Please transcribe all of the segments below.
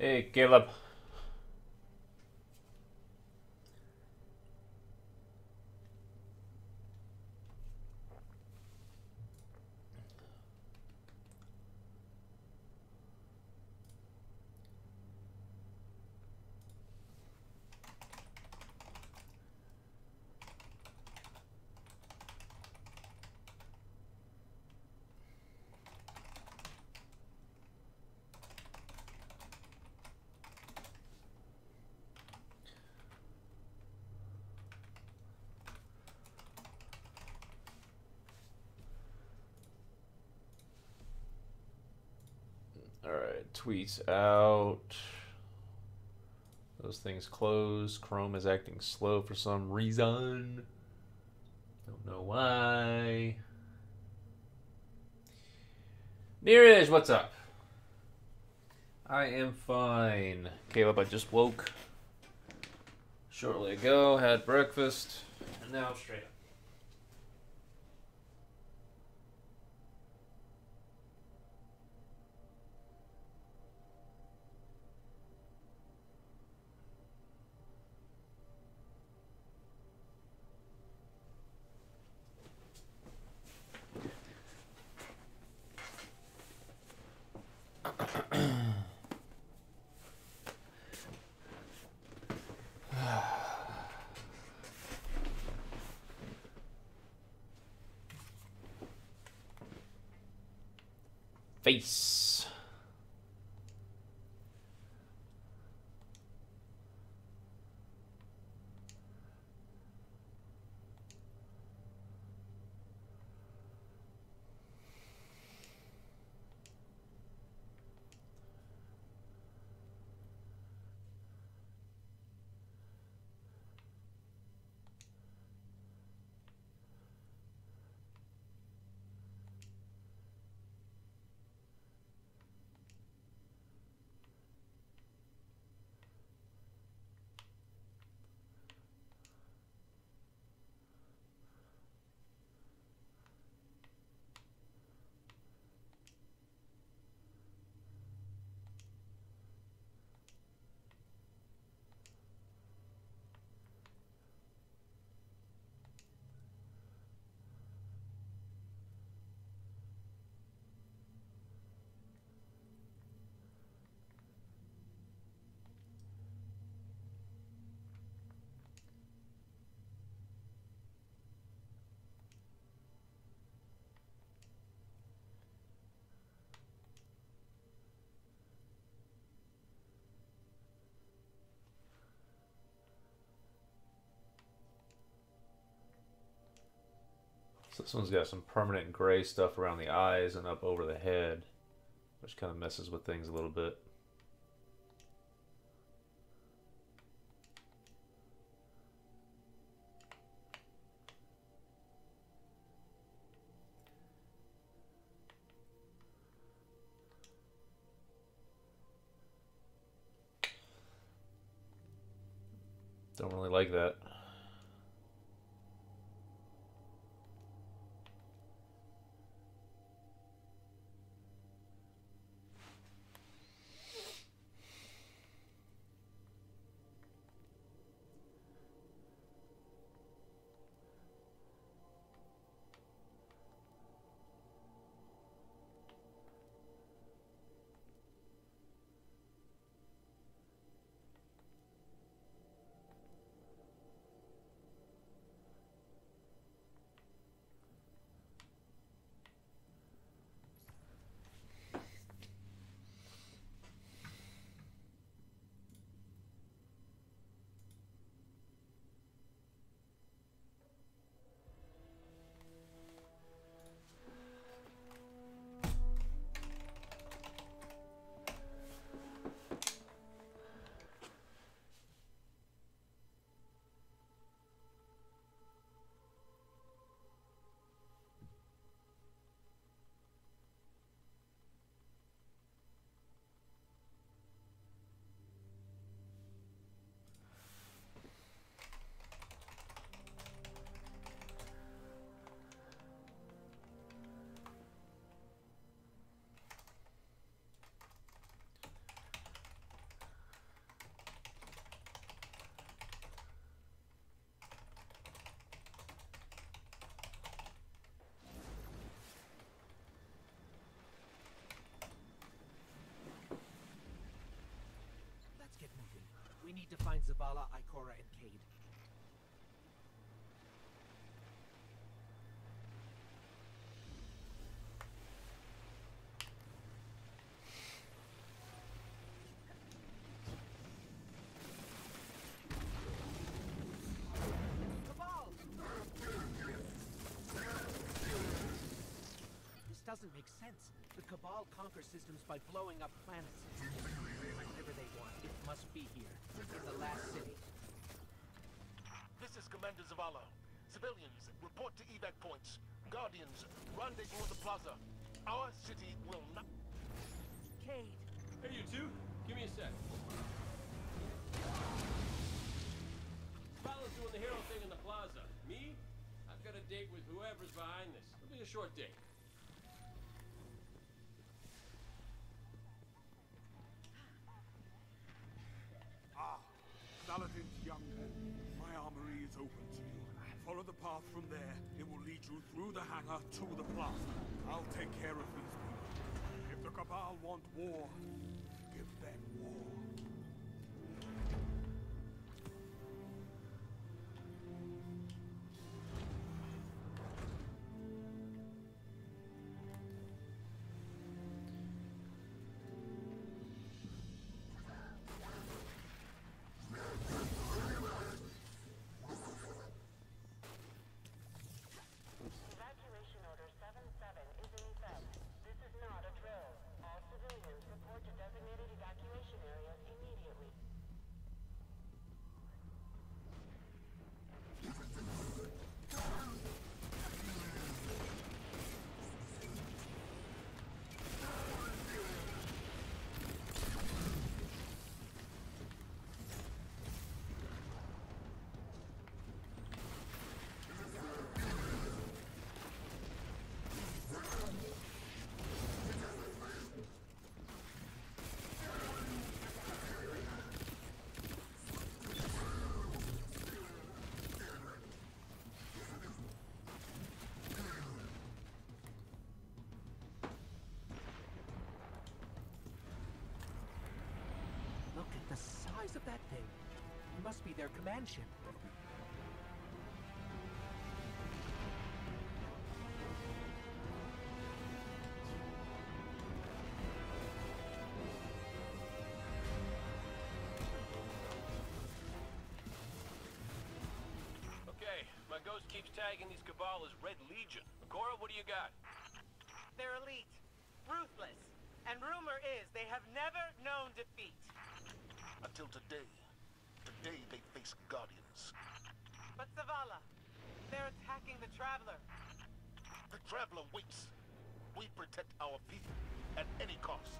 Hey, Caleb. Alright, tweets out. Those things closed. Chrome is acting slow for some reason. Don't know why. Nearish, what's up? I am fine. Caleb, I just woke shortly ago, had breakfast, and now I'm straight up. Face. So this one's got some permanent gray stuff around the eyes and up over the head, which kind of messes with things a little bit. Don't really like that. We need to find Zavala, Ikora, and Cade. Doesn't make sense. The Cabal conquer systems by blowing up planets. Whatever they want, it must be here, in the last city. This is Commander Zavala. Civilians, report to evac points. Guardians, rendezvous at the plaza. Our city will not... Cade! Hey, you two. Give me a sec. Zavala's doing the hero thing in the plaza. Me? I've got a date with whoever's behind this. It'll be a short date. Saladin's young men. My armory is open to you. Follow the path from there. It will lead you through the hangar to the plaza. I'll take care of these people. If the Cabal want war, give them war. Look at the size of that thing. It must be their command ship. Okay, my ghost keeps tagging these Cabal as Red Legion. Cora, what do you got? They're elite, ruthless, and rumor is they have never known defeat. Until today. Today they face Guardians. But Zavala, they're attacking the Traveler. The Traveler waits. We protect our people at any cost.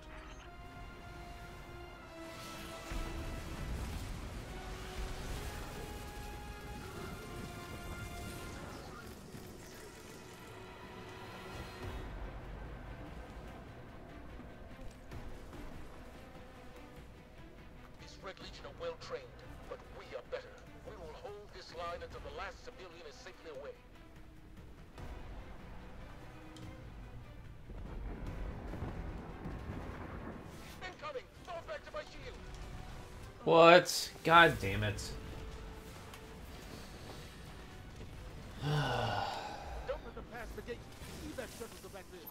Red Legion are well trained, but we are better. We will hold this line until the last civilian is safely away. Incoming! Fall back to my shield! What? God damn it. Don't let them pass the gate. Evac shuttles are back there.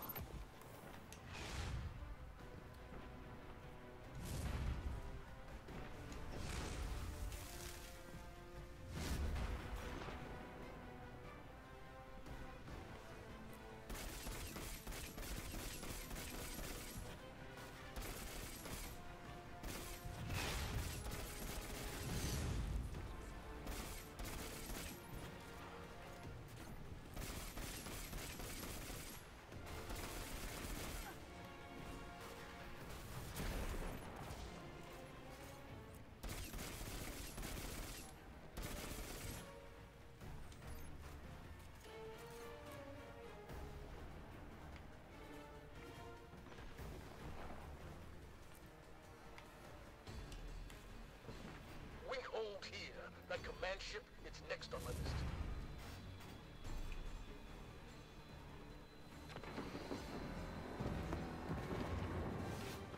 We hold here. That command ship, it's next on my list.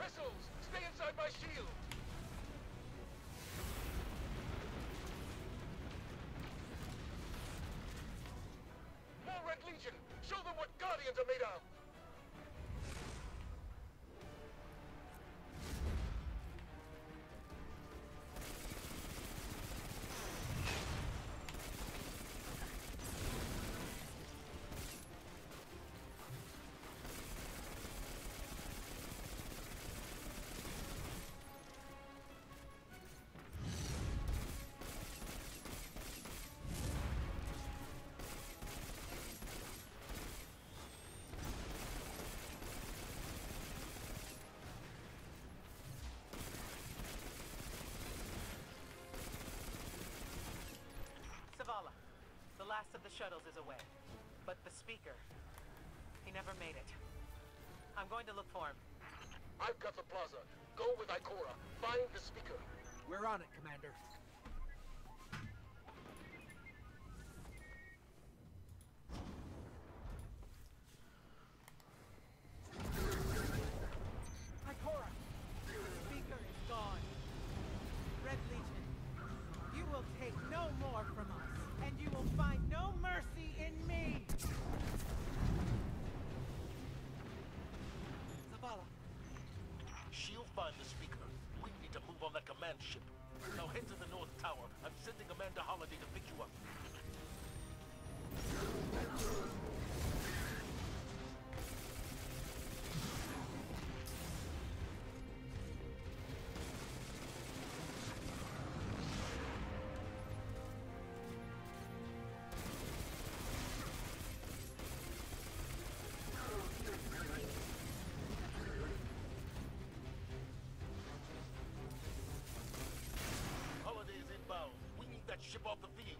Missiles! Stay inside my shield! Show them what Guardians are made of! The last of the shuttles is away. But the speaker, he never made it. I'm going to look for him. I've got the plaza. Go with Ikora. Find the speaker. We're on it, Commander. Ikora! The speaker is gone. Red Legion, you will take no more from us. And you will find no mercy in me! Zavala. She'll find the speaker. We need to move on that command ship. Now head to the North Tower. I'm sending Commander Holiday to pick you up. That ship off the field.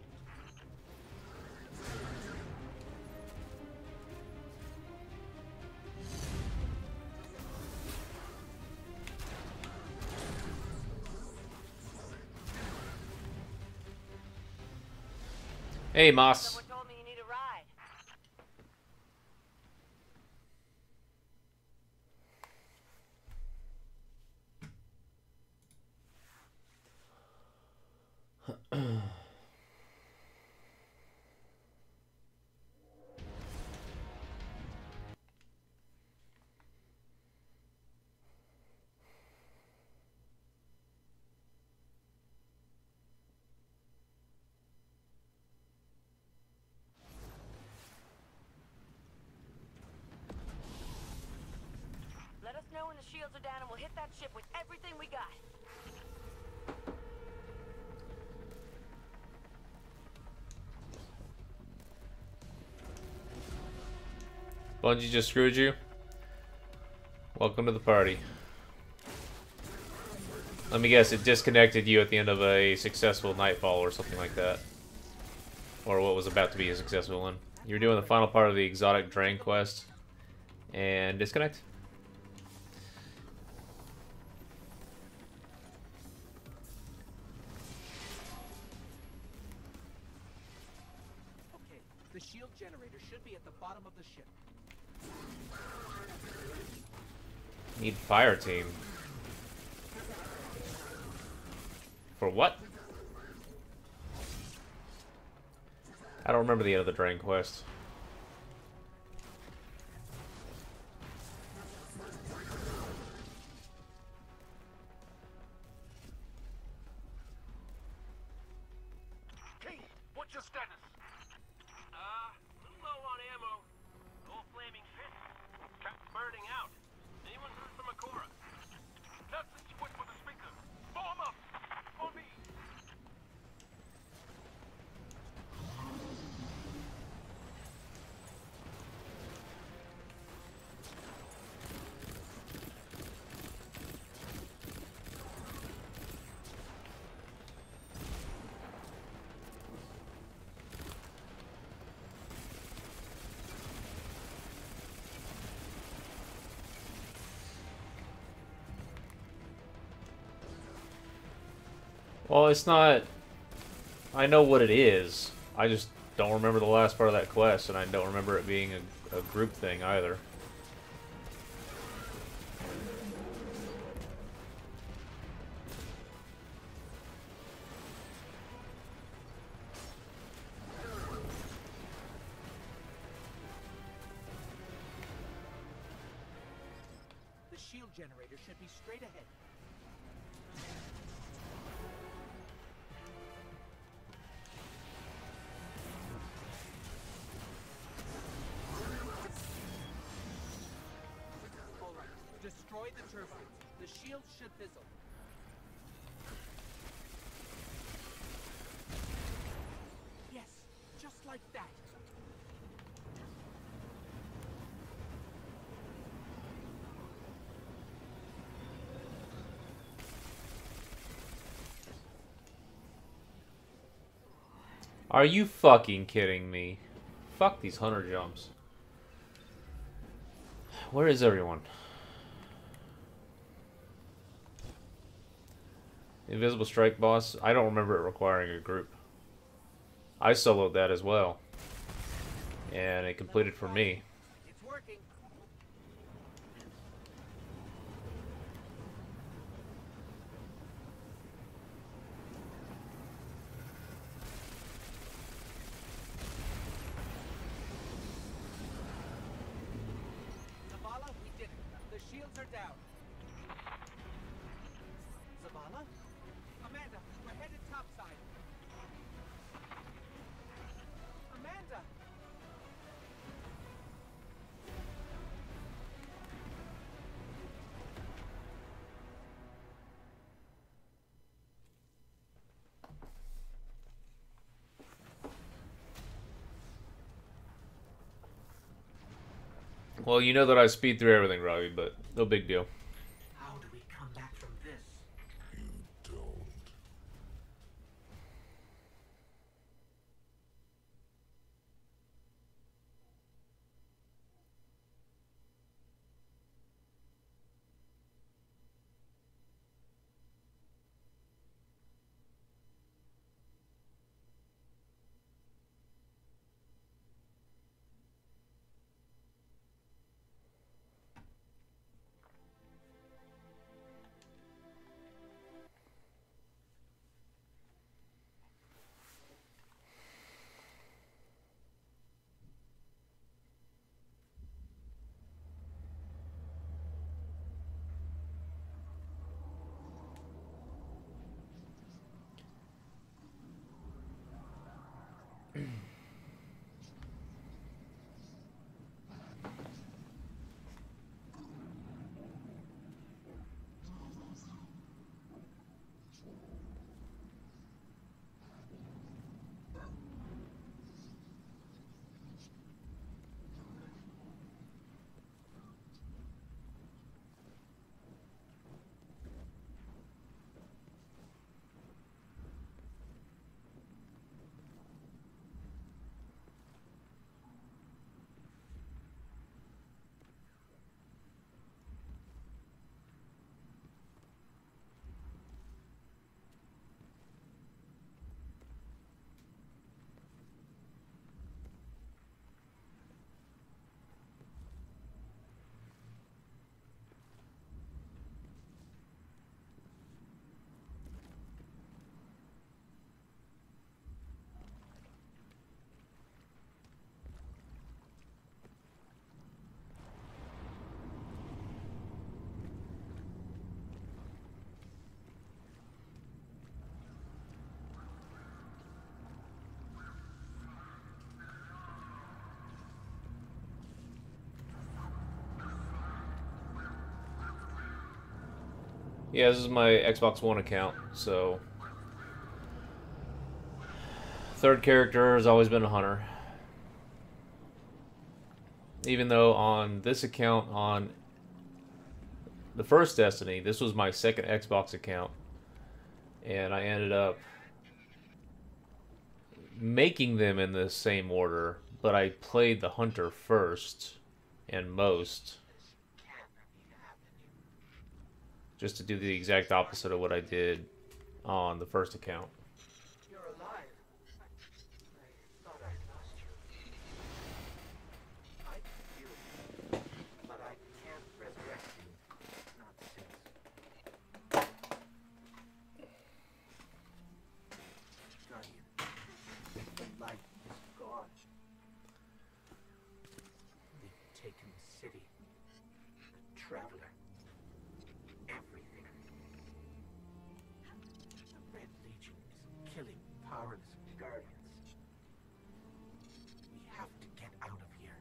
Hey, Moss. Someone told me you need a ride. Let us know when the shields are down and we'll hit that ship with everything we got. Bungie just screwed you? Welcome to the party. Let me guess, it disconnected you at the end of a successful nightfall or something like that. Or what was about to be a successful one. You're doing the final part of the exotic drain quest. And disconnect? Okay, the shield generator should be at the bottom of the ship. Need fire team. For what? I don't remember the end of the drain quest. King, what's your status? Little low on ammo. Old flaming pit. Kept burning out. Anyone heard from Ikora? Not since you went for the speaker. Form up! On me! Well, it's not... I know what it is. I just don't remember the last part of that quest, and I don't remember it being a group thing either. shield generator should be straight ahead. Alright, destroy the turbines. The shield should fizzle. Yes, just like that. Are you fucking kidding me? Fuck these hunter jumps. Where is everyone? Invisible Strike boss. I don't remember it requiring a group. I soloed that as well. And it completed for me. It's working. Zavala, we did it. The shields are down. Zavala? Amanda, we're headed topside. Amanda! Well, you know that I speed through everything, Robbie, but no big deal. How do we come back from this? Don't. Yeah, this is my Xbox One account, so... Third character has always been a hunter. Even though on this account, on the first Destiny, this was my second Xbox account. And I ended up making them in the same order, but I played the hunter first and most. Just to do the exact opposite of what I did on the first account. You're alive. I thought I lost you. I feel you, but I can't resurrect you. Not since. Guardian, the light is gone. They've taken the city. The Traveler. powerless guardians. We have to get out of here.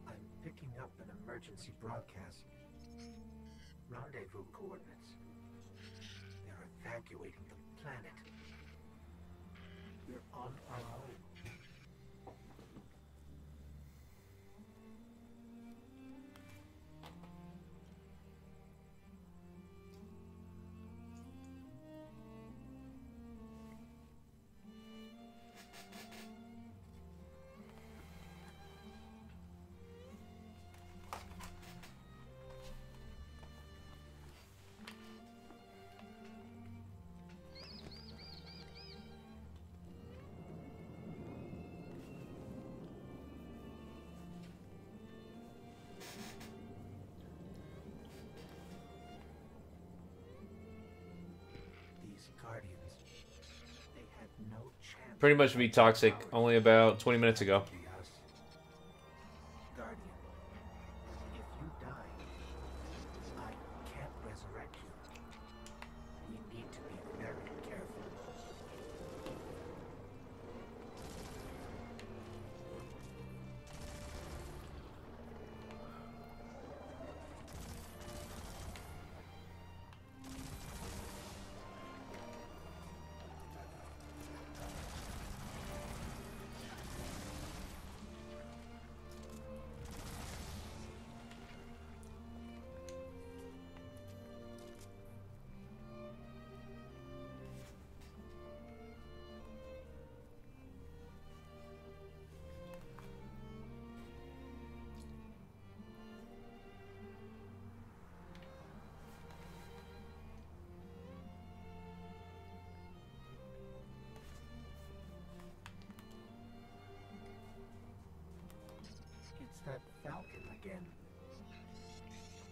I'm picking up an emergency broadcast. Rendezvous coordinates. They're evacuating the planet. We're on our own. Guardians, they had no chance. Pretty much be toxic only about 20 minutes ago. Guardian, if you die, I can't resurrect you. We need to be very careful. It's that falcon again.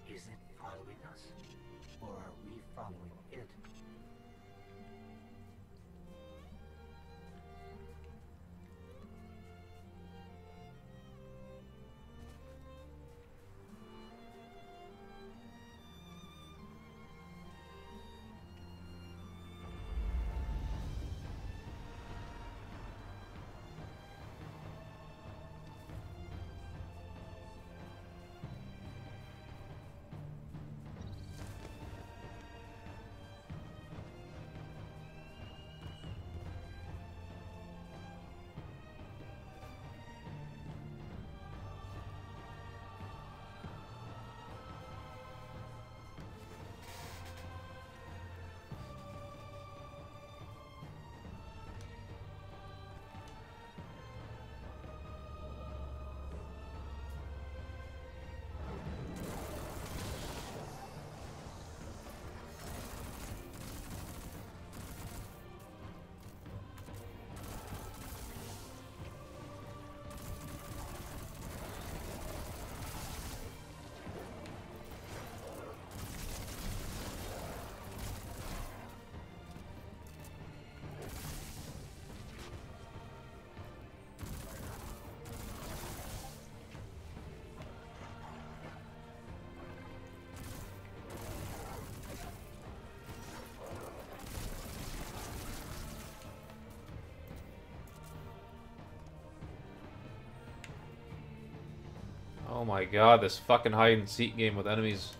Is it following us? Or are we following it? Oh my god, this fucking hide and seek game with enemies.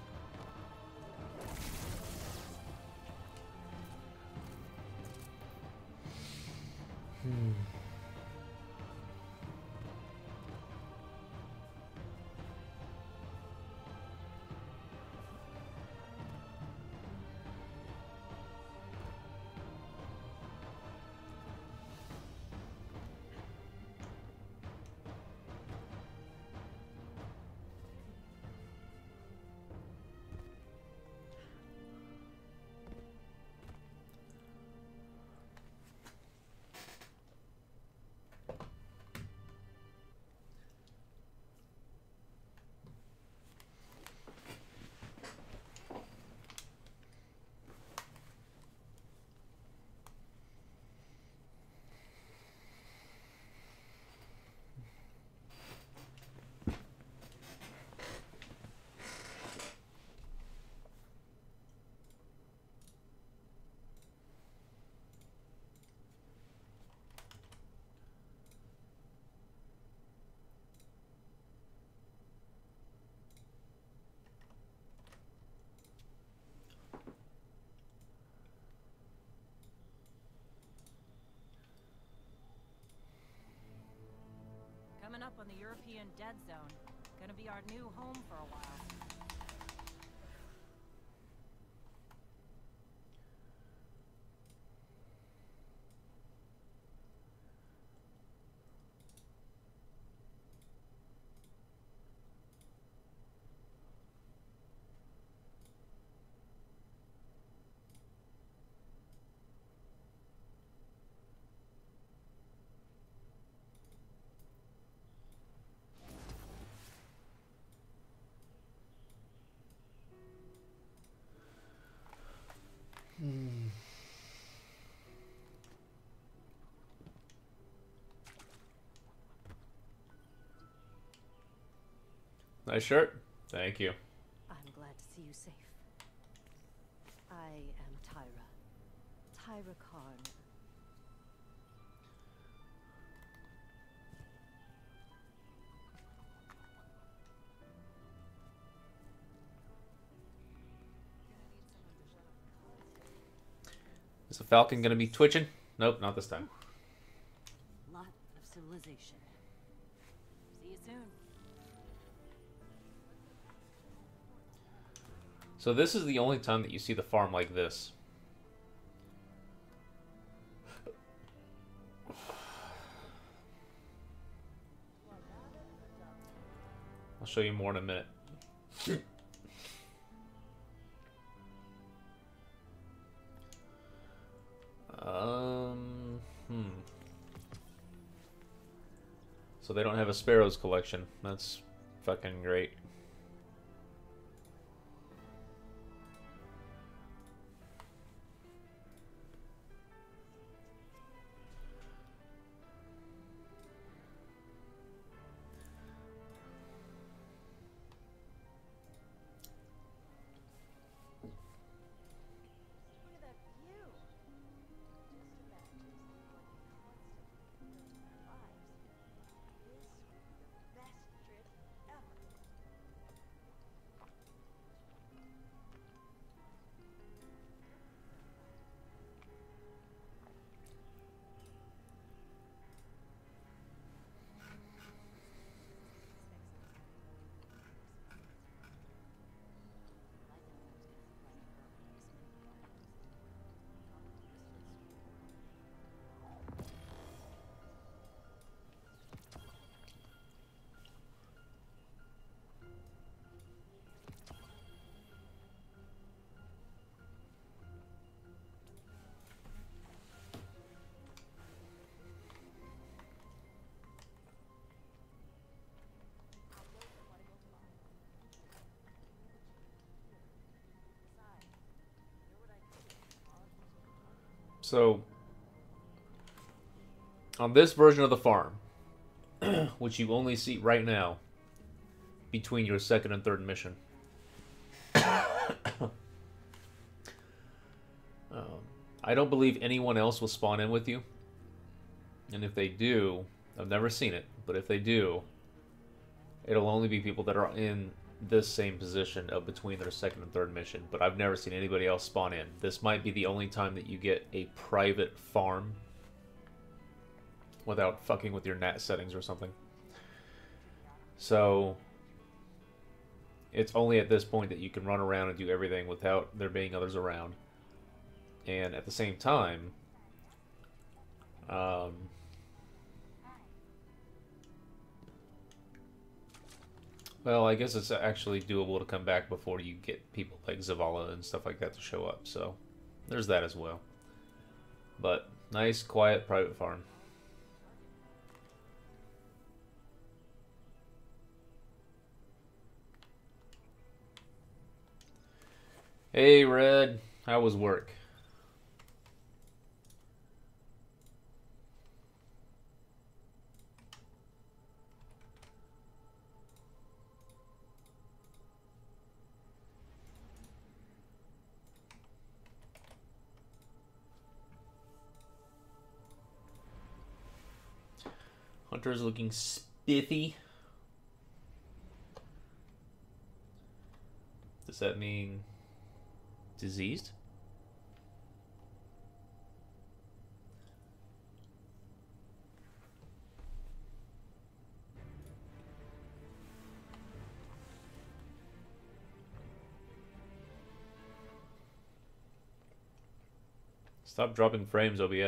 up on the European dead zone. Gonna be our new home for a while. Nice shirt. Thank you. I'm glad to see you safe. I am Tyra Karn. Is the Falcon gonna be twitching? Nope, not this time. Lot of civilization. See you soon. So this is the only time that you see the farm like this. I'll show you more in a minute. So they don't have a Sparrows collection. That's fucking great. So, on this version of the farm, which you only see right now, between your second and third mission, I don't believe anyone else will spawn in with you. And if they do, I've never seen it, but if they do, it'll only be people that are in this same position of between their second and third mission, but I've never seen anybody else spawn in. This might be the only time that you get a private farm without fucking with your NAT settings or something. So it's only at this point that you can run around and do everything without there being others around. And at the same time, well, I guess it's actually doable to come back before you get people like Zavala and stuff like that to show up, so there's that as well. But nice, quiet, private farm. Hey, Red. How was work? Hunter's looking spiffy. Does that mean diseased? Stop dropping frames, OBS. You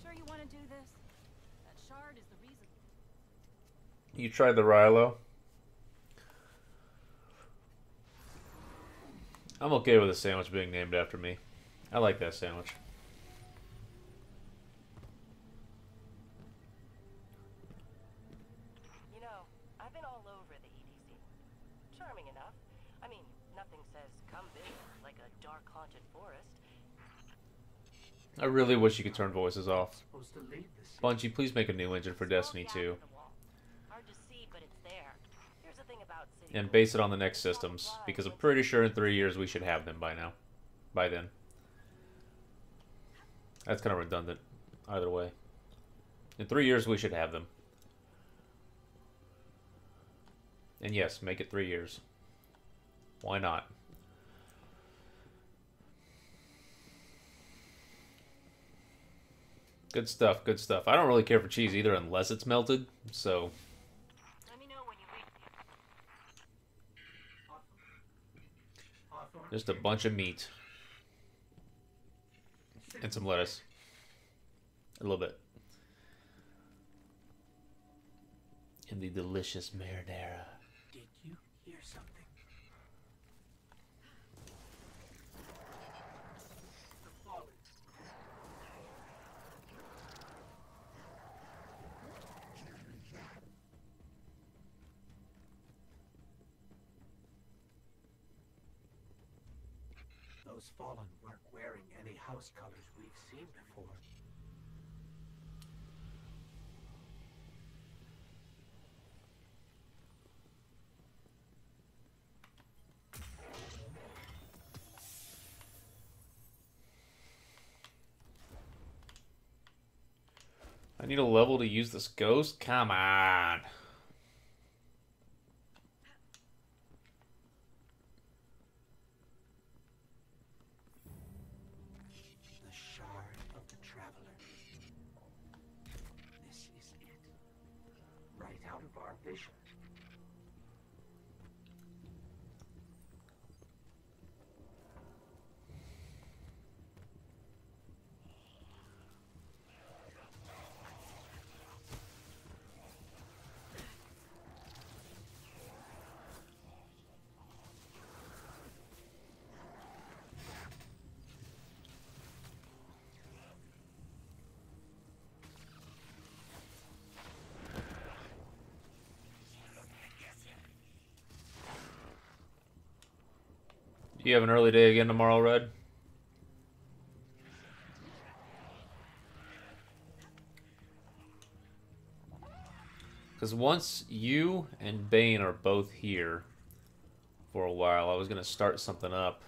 sure you want to do this? That shard is the reason. You tried the Riylo. I'm okay with a sandwich being named after me. I like that sandwich. You know, I've been all over the EDC. Charming enough. I mean, nothing says come visit like a dark haunted forest. I really wish you could turn voices off. Supposed to leave the city. Bungie, please make a new engine for Destiny 2. Hard to see, but it's there. Here's the thing about city And base it on the next systems, because I'm pretty sure in 3 years we should have them by now. By then. That's kind of redundant, either way. In 3 years we should have them. And yes, make it 3 years. Why not? Good stuff, good stuff. I don't really care for cheese either unless it's melted, so... Let me know when you reach. Just a bunch of meat. And some lettuce. A little bit. And the delicious marinara. Did you hear something? The fallen. Those fallen weren't wearing any house colors we've seen before. I need a level to use this ghost? Come on. The shard of the traveler. This is it. Right out of our vision. Do you have an early day again tomorrow, Red? Because once you and Bane are both here for a while, I was going to start something up.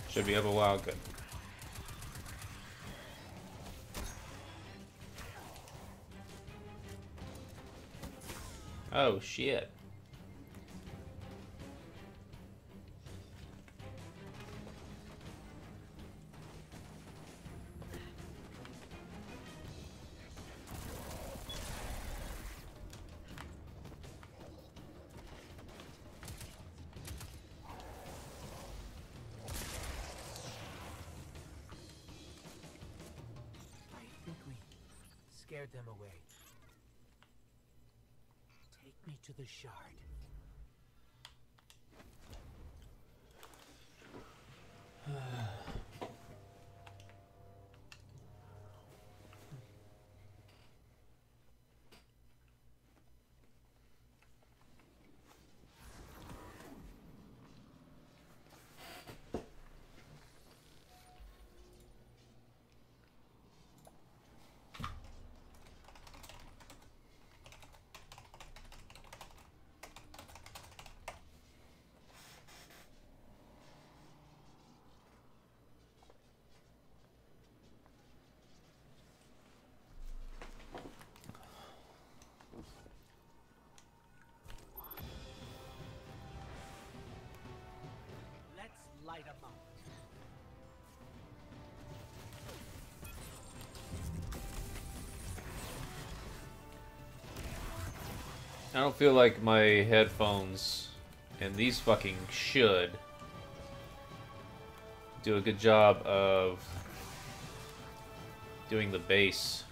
Should be up a while, good. Oh, shit. Scared them away. Take me to the shard. light 'em up. I don't feel like my headphones, and these fucking should, do a good job of doing the bass.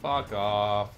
Fuck off.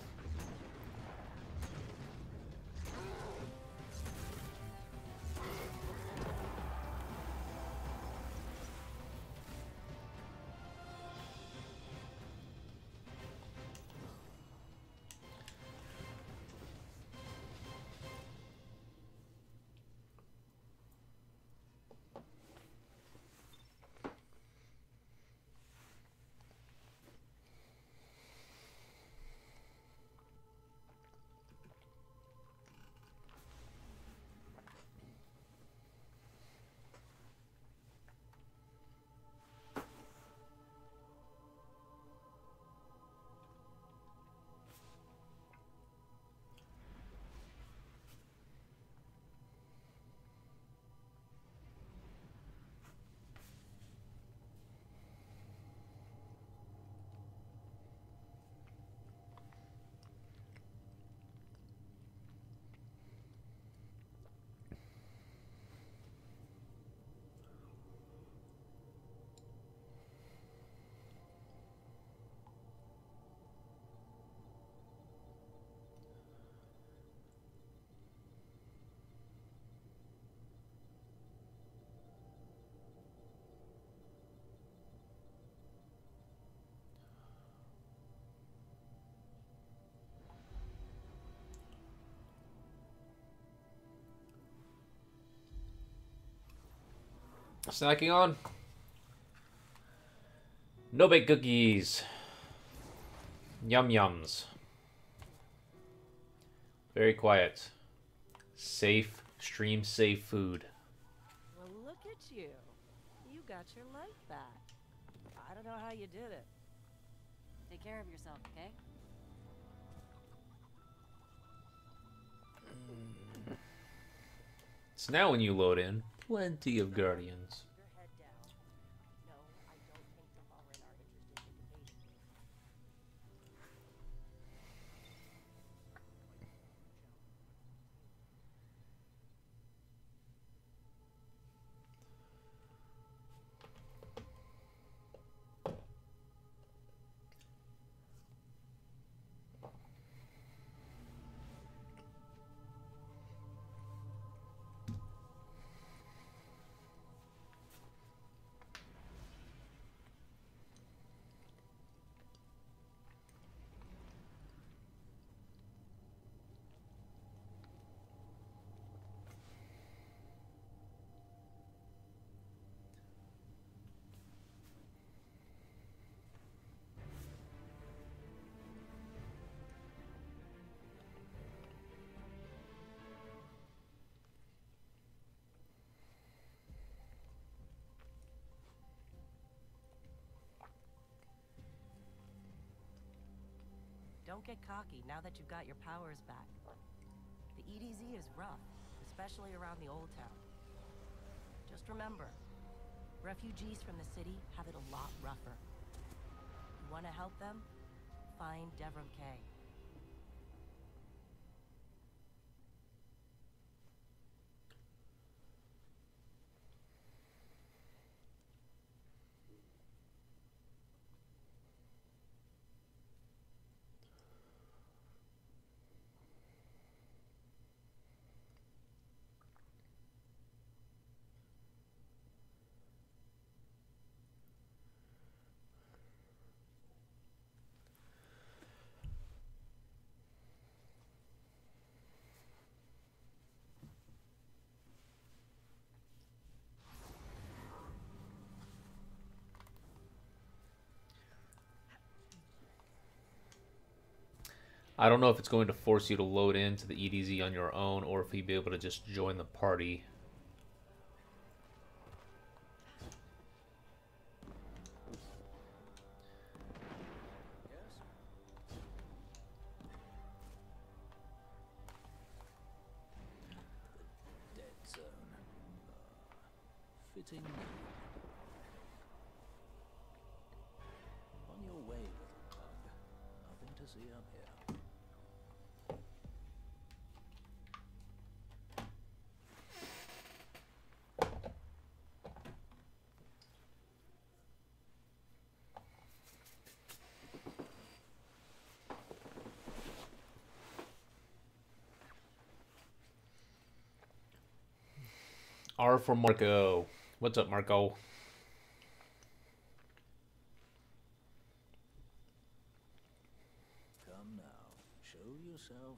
Snacking on? No bake cookies. Yum yums. Very quiet. Safe, stream safe food. Well, look at you. You got your life back. I don't know how you did it. Take care of yourself, okay? So now when you load in, plenty of guardians. Your head down. No, I don't think the Marana are interested in debating you. Don't get cocky now that you've got your powers back. The EDZ is rough, especially around the Old Town. Just remember, refugees from the city have it a lot rougher. You want to help them? Find Devram Kay. I don't know if it's going to force you to load into the EDZ on your own, or if you'd be able to just join the party. Fitting need. On your way, little bug. Nothing to see up here. R for Marco. What's up, Marco? Come now, show yourself.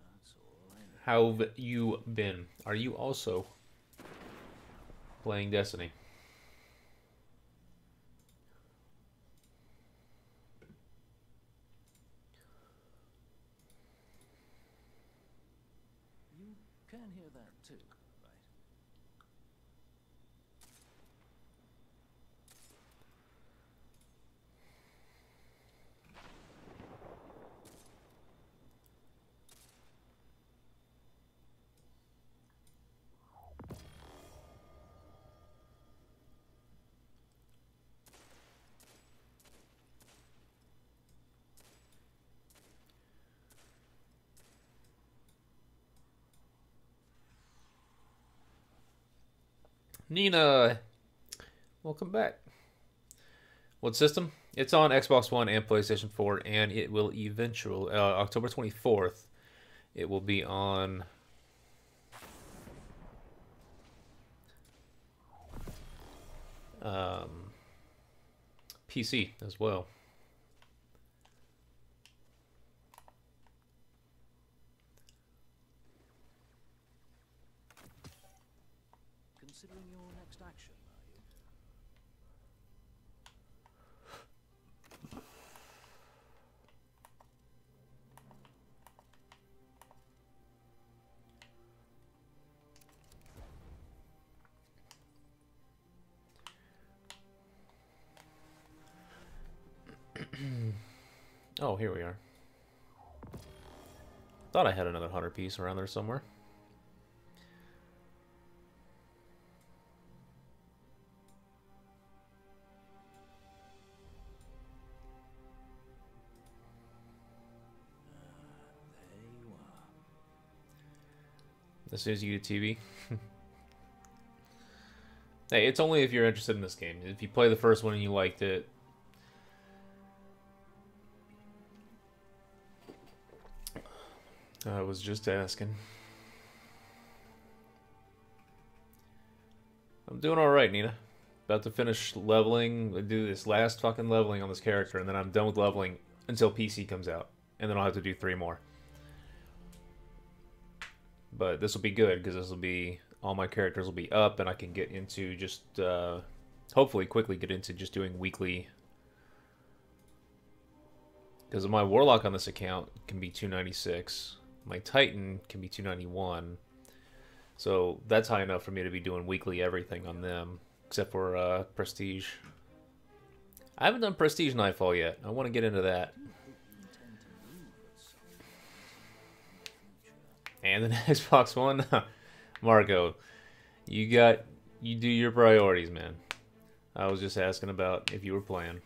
That's all I need. How have you been? Are you also playing Destiny? You can hear that too, right? Nina, welcome back. What system? It's on Xbox One and PlayStation 4, and it will eventually, October 24th, it will be on PC as well. Considering your next action, are you? Oh, here we are. Thought I had another Hunter piece around there somewhere. There you are. As soon as you get a TV. Hey, it's only if you're interested in this game. If you play the first one and you liked it, I was just asking. I'm doing alright, Nina. About to finish leveling, do this last fucking leveling on this character, and then I'm done with leveling until PC comes out. And then I'll have to do 3 more. But this will be good, because this will be, all my characters will be up, and I can get into just, hopefully quickly get into just doing weekly. Because my Warlock on this account can be 296. My Titan can be 291. So that's high enough for me to be doing weekly everything on them. Except for Prestige. I haven't done Prestige Nightfall yet. I want to get into that. And the Xbox One? Marco, you do your priorities, man. I was just asking about if you were playing.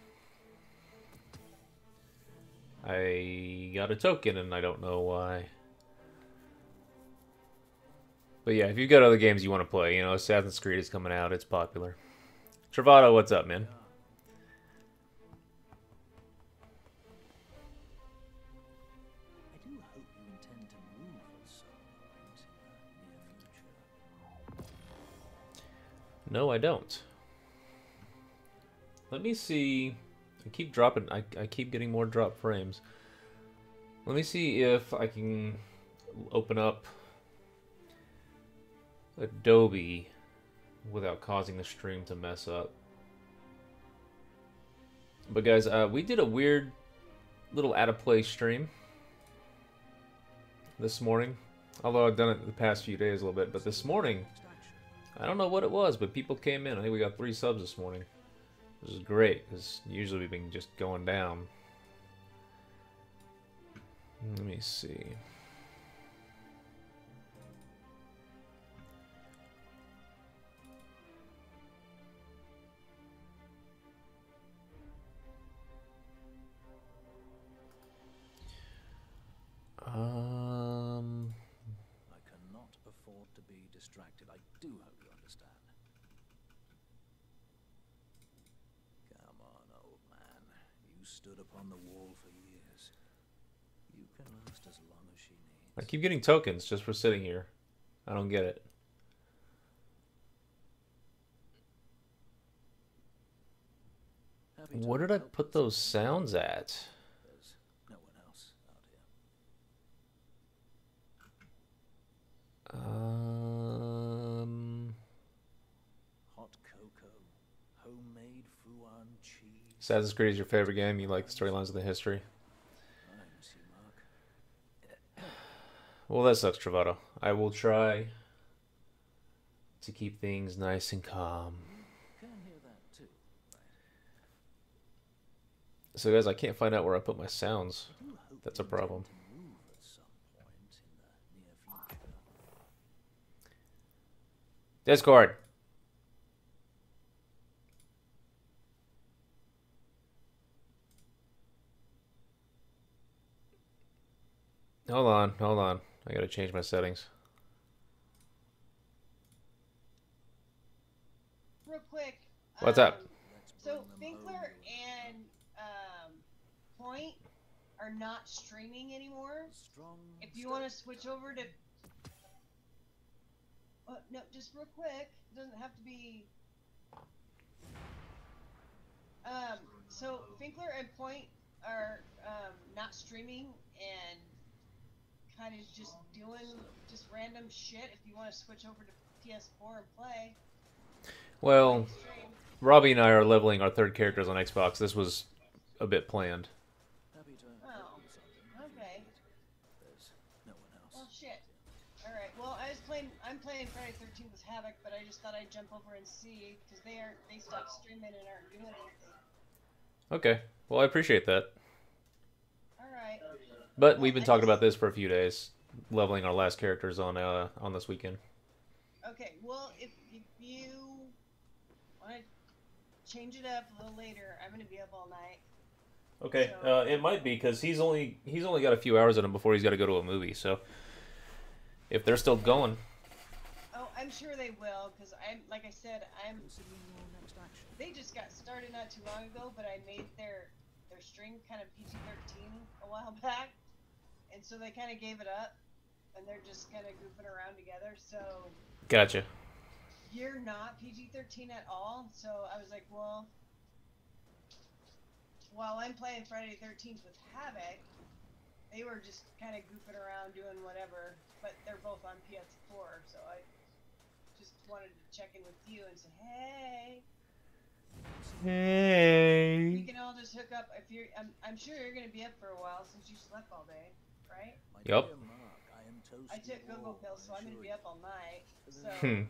I got a token and I don't know why. But yeah, if you've got other games you want to play, you know, Assassin's Creed is coming out, it's popular. Travato, what's up, man? I do hope you intend to move at some point in the near future. No, I don't. Let me see. I keep dropping. I keep getting more drop frames. Let me see if I can open up Adobe without causing the stream to mess up. But guys, we did a weird little out of place stream. this morning. Although I've done it the past few days a little bit, but this morning, I don't know what it was, but people came in. I think we got 3 subs this morning, which is great because usually we've been just going down. Let me see. I cannot afford to be distracted. I do hope you understand. Come on, old man. You stood upon the wall for years. You can last as long as she needs. I keep getting tokens just for sitting here. I don't get it. Where did I put those sounds at? There's no one else out here. Hot cocoa, homemade Fuan cheese. Assassin's Creed is your favorite game? You like the storylines of the history? I miss you, Mark. Well, that sucks, Travato. I will try to keep things nice and calm. Can hear that too, right? So, guys, I can't find out where I put my sounds. I do hope That's a you intend problem. to move at some point in the near future. Discord. Hold on, hold on. I gotta change my settings. Real quick. What's up? So Finkler and Point are not streaming anymore. If you want to switch over to, no, just real quick. It doesn't have to be. So Finkler and Point are not streaming and kind of just doing just random shit. If you want to switch over to PS4 and play. Well, Robbie and I are leveling our 3rd characters on Xbox. This was a bit planned. Oh, okay. There's no one else. Well, shit. All right. Well, I'm playing Friday 13th with Havoc, but I just thought I'd jump over and see because they stopped streaming and aren't doing anything. Okay. Well, I appreciate that. All right. But we've been talking about this for a few days, leveling our last characters on this weekend. Okay. Well, if you want to change it up a little later, I'm gonna be up all night. Okay. So, It might be because he's only got a few hours in him before he's got to go to a movie. So if they're still going. Oh, I'm sure they will because like I said, they just got started not too long ago, but I made their stream kind of PG-13 a while back, and so they kind of gave it up, and they're just kind of goofing around together. So Gotcha. you're not PG-13 at all. So I was like, well, while I'm playing Friday 13th with Havoc, they were just kind of goofing around doing whatever, but they're both on PS4, so I just wanted to check in with you and say, hey. Hey. We can all just hook up if you're. I'm sure you're gonna be up for a while since you slept all day, right? Yup. I took go-go pills, so I'm gonna be up all night. So, you'll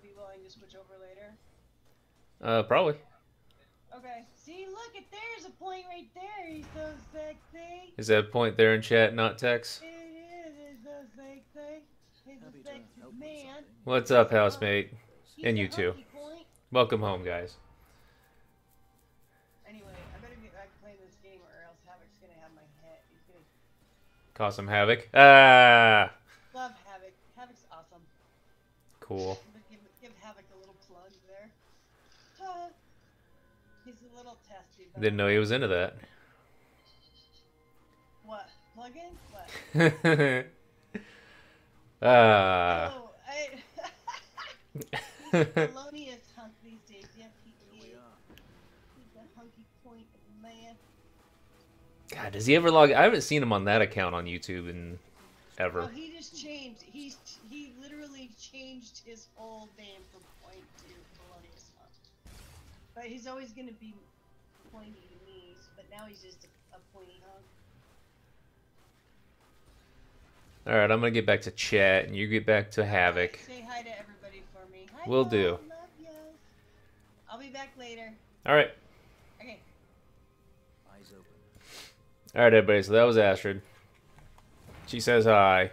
be willing to switch over later. Probably. Okay. See, look at there's a point right there. He's so sexy. Is that a point there in chat, not text? It is. He's so sexy. He's a sexy man. What's up, housemate? He's And a you too. hunky point. Welcome home, guys. Anyway, I better get back playing this game, or else Havoc's gonna have my head. He's gonna Cause some havoc. Ah. love Havoc. Havoc's awesome. Cool. Give Havoc a little plug there. He's a little testy. But Didn't know he was into that. What? Plug in? What? Ah. Oh, he's the loneliest hunk these days. Yes, he is. He's a hunky point man. God, does he ever log? I haven't seen him on that account on YouTube in ever. Oh, he just changed. He literally changed his whole name from Point to Melodious Hunk. But he's always gonna be pointy to me. But now he's just a pointy hunk. Alright, I'm gonna get back to chat, and you get back to Havoc. Say hi to everybody for me. Hi, Will Mom. do. Love you. I'll be back later. Alright. Okay. Eyes open. Alright, everybody, so that was Astrid. She says hi.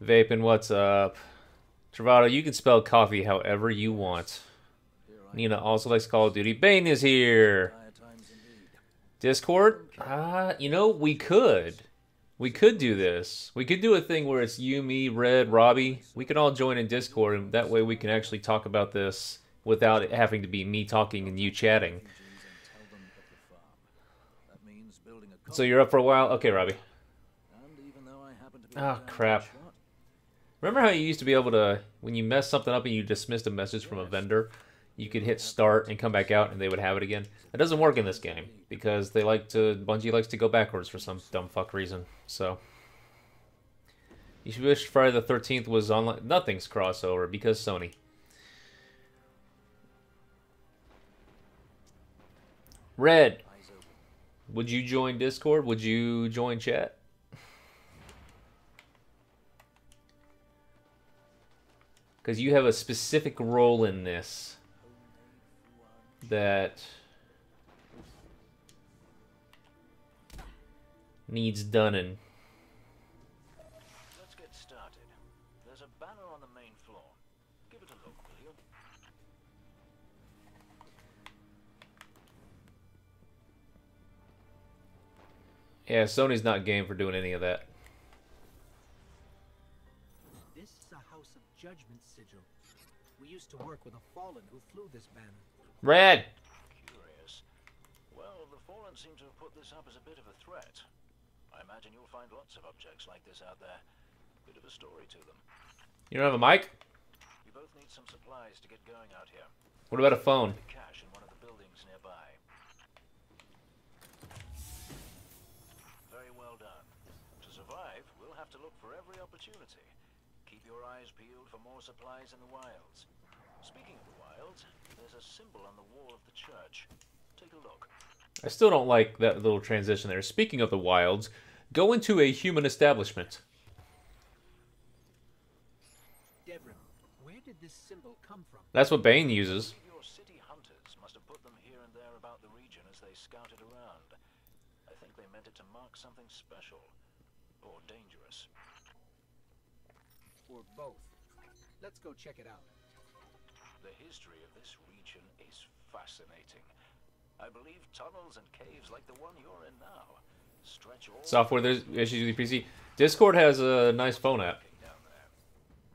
Vapin, what's up? Travado, you can spell coffee however you want. Nina also likes Call of Duty. Bane is here. Discord? You know, we could. We could do this. We could do a thing where it's you, me, Red, Robbie. We can all join in Discord, and that way we can actually talk about this without it having to be me talking and you chatting. So you're up for a while? Okay, Robbie. Oh, crap. Remember how you used to be able to, when you messed something up and you dismissed a message from a vendor, you could hit start and come back out and they would have it again? That doesn't work in this game because they like to, Bungie likes to go backwards for some dumb fuck reason. So you should wish Friday the 13th was online. Nothing's crossover because Sony. Red, would you join Discord? Would you join chat? Because you have a specific role in this that needs doneing. Let's get started. There's a banner on the main floor. Give it a look, will you? Yeah, Sony's not game for doing any of that. This is a House of Judgment sigil. We used to work with a fallen who flew this banner. Red! Curious. Well, the Fallen seem to have put this up as a bit of a threat. I imagine you'll find lots of objects like this out there. Bit of a story to them. You don't have a mic? You both need some supplies to get going out here. What about a phone? Cache in one of the buildings nearby. Very well done. To survive, we'll have to look for every opportunity. Keep your eyes peeled for more supplies in the wilds. Speaking of the wilds, there's a symbol on the wall of the church. Take a look. I still don't like that little transition there. Speaking of the wilds, go into a human establishment. Devrim, where did this symbol come from? That's what Bane uses. Your city hunters must have put them here and there about the region as they scouted around. I think they meant it to mark something special. Or dangerous. Or both. Let's go check it out. The history of this region is fascinating. I believe tunnels and caves like the one you're in now stretch all... Software, there's issues with your PC. Discord has a nice phone app.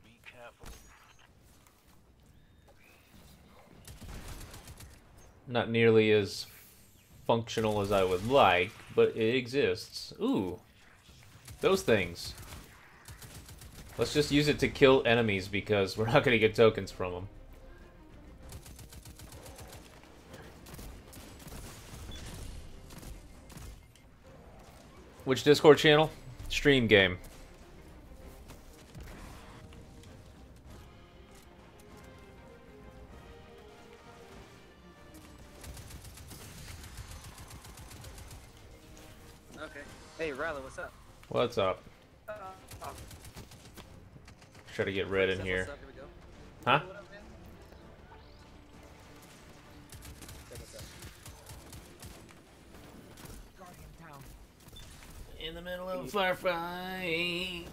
Be careful. Not nearly as functional as I would like, but it exists. Ooh. Those things. Let's just use it to kill enemies because we're not going to get tokens from them. Which Discord channel? Stream game. Okay. Hey, Riylo, what's up? What's up? Try to get Red in here. What's up? Here we go. Huh? What up, man? What's up? Guardian Town. In the middle of a firefight.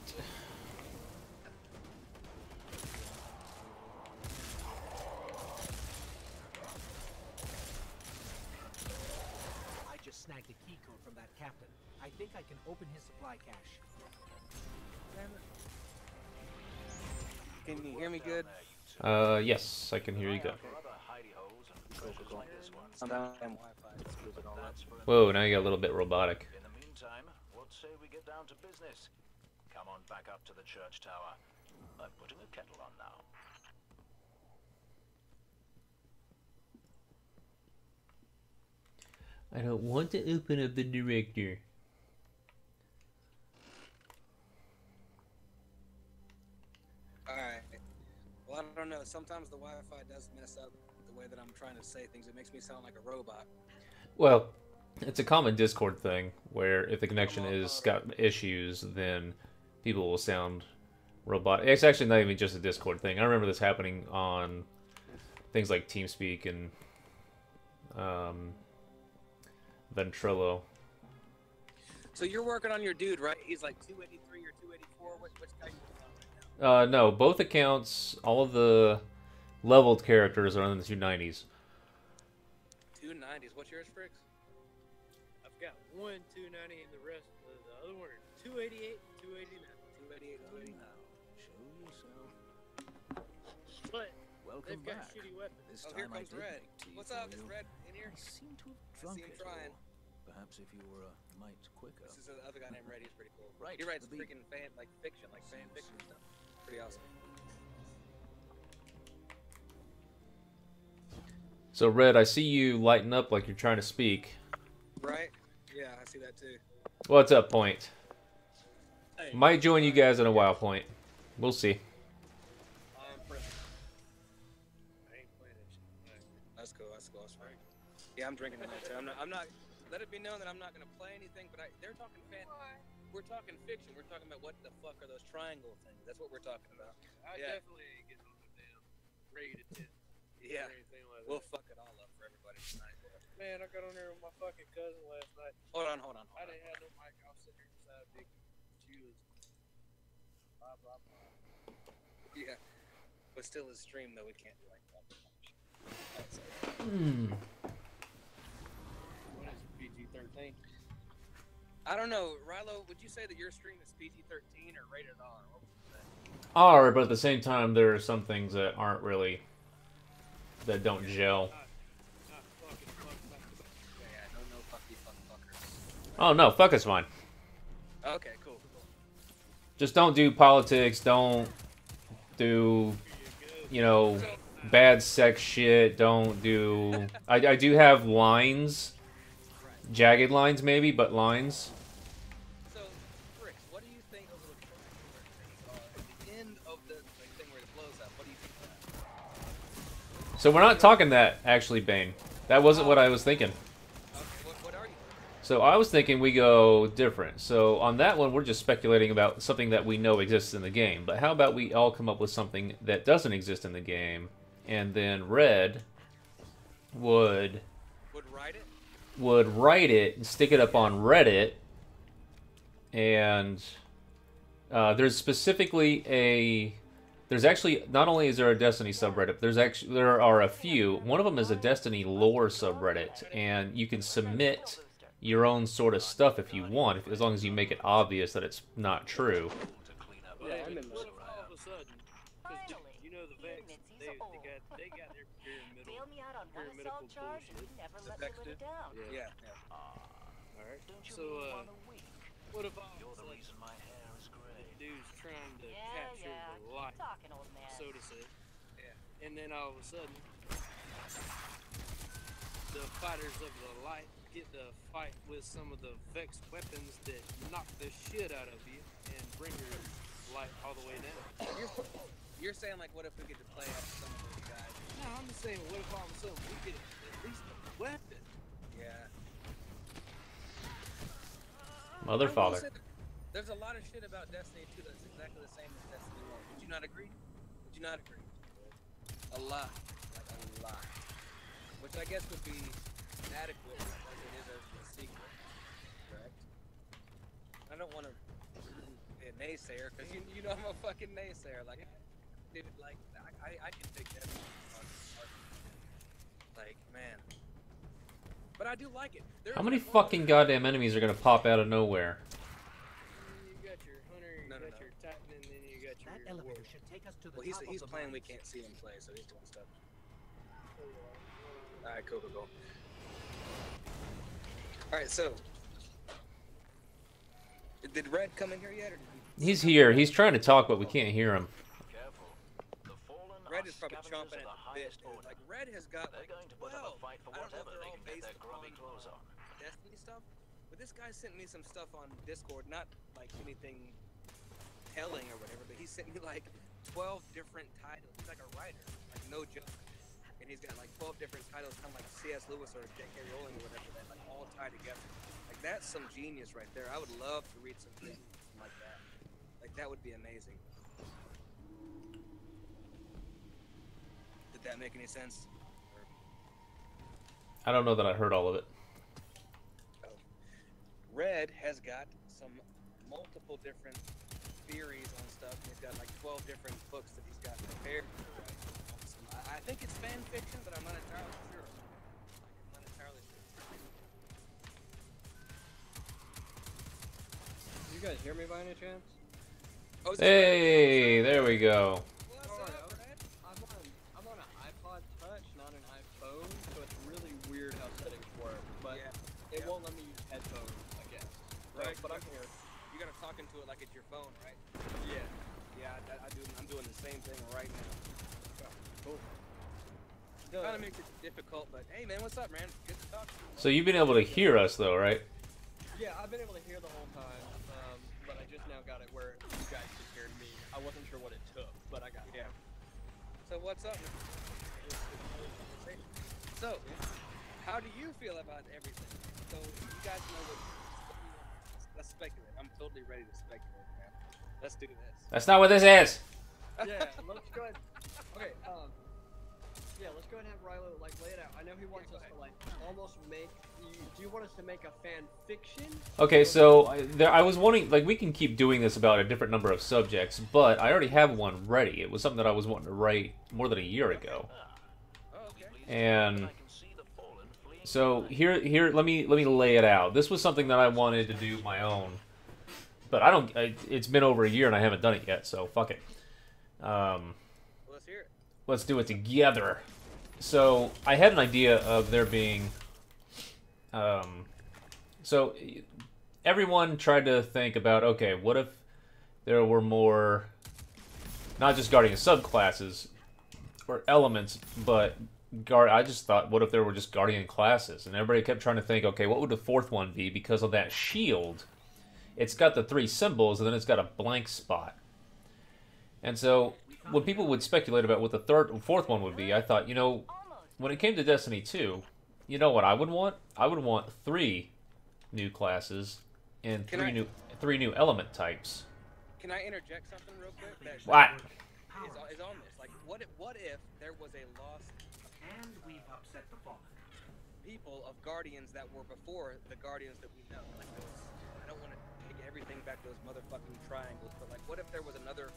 I just snagged a key code from that captain. I think I can open his supply cache. Can you hear me good? Yes, I can hear you good. Cool. I'm down on Wi-Fi. It's good and all that. Whoa, now you got a little bit robotic. In the meantime, what say we get down to business? Come on back up to the church tower. I'm putting a kettle on now. I don't want to open up the director. Alright. Well, I don't know. Sometimes the Wi-Fi does mess up the way that I'm trying to say things. It makes me sound like a robot. Well, it's a common Discord thing where if the connection is got issues, then people will sound robotic. It's actually not even just a Discord thing. I remember this happening on things like TeamSpeak and Ventrilo. So you're working on your dude, right? He's like 283 or 284. Which guy you working on right now? No, both accounts, all of the leveled characters are in the 290s. 290s. What's yours, Fricks? I've got one 290 and the rest of the other one are 288 and 289. 288 and 289. Show yourself. But Welcome they've got back. shitty weapons. This Oh, here time I comes did Red. make tea What's for up? Is you. Red in here? I seem to have I drunk see him it trying. all. Perhaps if you were a mite quicker. This is the other guy named Red. He's pretty cool. Right, He writes the beat. freaking fiction, like fan fiction stuff. Pretty awesome. So, Red, I see you lighting up like you're trying to speak. Right? Yeah, I see that too. What's up, Point? Hey, Might join you guys in a while, Point. We'll see. I'm present. I ain't playing that shit. That's cool. That's cool. That's fine. Yeah, I'm drinking tonight too. I'm not. Let it be known that I'm not gonna play anything. But they're talking fan. We're talking fiction. We're talking about what the fuck are those triangle things? That's what we're talking about. I Yeah. definitely ain't getting on the damn rated tit. Yeah. Or anything like We'll that. fuck it all up for everybody tonight. Man, I got on there with my fucking cousin last night. Hold on. I didn't have no mic. I was sitting here beside Big. She was blah blah blah. Yeah. But still, his stream though, we can't do like that. What is it, PG-13? I don't know, Riylo. Would you say that your stream is PG-13 or rated R? What would you say? R, but at the same time, there are some things that aren't really, that don't gel. Yeah, no fucky fuckers. Oh no, fuck is fine. Okay, cool. Just don't do politics. Don't do, you know, bad sex shit. Don't do. I do have lines, jagged lines maybe, but lines. So, Fricks, what do you think of the at the end of the thing where it blows up? What do you think of that? So we're not talking that actually, Bane. That wasn't what I was thinking. Okay, what are you? So I was thinking we go different. So on that one, we're just speculating about something that we know exists in the game. But how about we all come up with something that doesn't exist in the game, and then Red would write it and stick it up on Reddit. And there's specifically a. There's actually, not only is there a Destiny subreddit, there are a few. One of them is a Destiny lore subreddit, and you can submit your own sort of stuff if you want, as long as you make it obvious that it's not true. Yeah, I remember. All of a sudden, because you know the Vex, they got their pyramidal bullshit. The Vex did? Yeah. Alright, so what if all of a sudden the dude's trying to capture the light, so to say, and then all of a sudden the fighters of the light get to fight with some of the Vex weapons that knock the shit out of you and bring your light all the way down. You're saying like, what if we get to play as some of those guys? No, I'm just saying, what if all of a sudden we get at least a weapon? Yeah. Mother, father. There's a lot of shit about Destiny 2 that's exactly the same as Destiny 1. Would you not agree? Would you not agree? A lot. Like a lot. Which I guess would be adequate as it is as the sequel. Correct? I don't want to be a naysayer, because you know I'm a fucking naysayer. Like, dude, like, I can take that. Like, man. But I do like it. How many fucking goddamn enemies are gonna pop out of nowhere? You got your hunter, you got your titan, and then you got your elevator should take us to the Well, top he's of the playing. mine. We can't see him play, so he's doing stuff. All right, cool. All right, so did Red come in here yet, or did he... He's here. He's trying to talk, but we can't hear him. Red is probably chomping at the bit. Like, Red has got like 12. I don't know if they're all based on Destiny stuff, but this guy sent me some stuff on Discord, not like anything telling or whatever, but he sent me like 12 different titles. He's like a writer, like no joke. And he's got like 12 different titles, kind of like C.S. Lewis or J.K. Rowling or whatever, that like all tie together. Like, that's some genius right there. I would love to read something like that. Like, that would be amazing. Did that make any sense? I don't know that I heard all of it. Red has got some multiple different theories on stuff. He's got like 12 different books that he's got prepared. I think it's fan fiction, but I'm not entirely sure. You guys hear me by any chance? Oh, hey, there we go. I'm on an iPod Touch, not an iPhone, so it's really weird how settings work. But it won't let me use headphones, I guess. Right, but I'm here. You gotta talk into it like it's your phone, right? Yeah. Yeah, I do. I'm doing the same thing right now. Cool. Kind of makes it difficult, but hey, man, what's up, man? Good to talk to you. So you've been able to hear us, though, right? Yeah, I've been able to hear the whole time, but I just now got it where you guys could hear me. I wasn't sure what it took, but I got it. Yeah. So what's up, man? So, how do you feel about everything? So you guys know what? Let's speculate. I'm totally ready to speculate, man. Let's do this. That's not what this is. Yeah, let's go ahead. Okay, yeah, let's go ahead and have Riylo like lay it out. I know he wants us to like almost make. Do you want us to make a fan fiction? Okay, so I was wanting, like, we can keep doing this about a different number of subjects, but I already have one ready. It was something that I was wanting to write more than a year ago. And so here, let me lay it out. This was something that I wanted to do my own, but it's been over a year and I haven't done it yet. So fuck it. Let's hear it. Let's do it together. So I had an idea of there being. So everyone tried to think about, okay, what if there were more, not just Guardian subclasses or elements, but I just thought, what if there were just Guardian classes? And everybody kept trying to think, okay, what would the fourth one be? Because of that shield, it's got the 3 symbols, and then it's got a blank spot. And so when people would speculate about what the fourth one would be, I thought, you know, when it came to Destiny 2, you know what I would want? I would want 3 new classes and 3 new element types. Can I interject something real quick? What? Is on this. Like, what if there was a lost and we've upset the fallen people of Guardians that were before the Guardians that we know? Like those, I don't want to take everything back to those motherfucking triangles, but like, what if there was another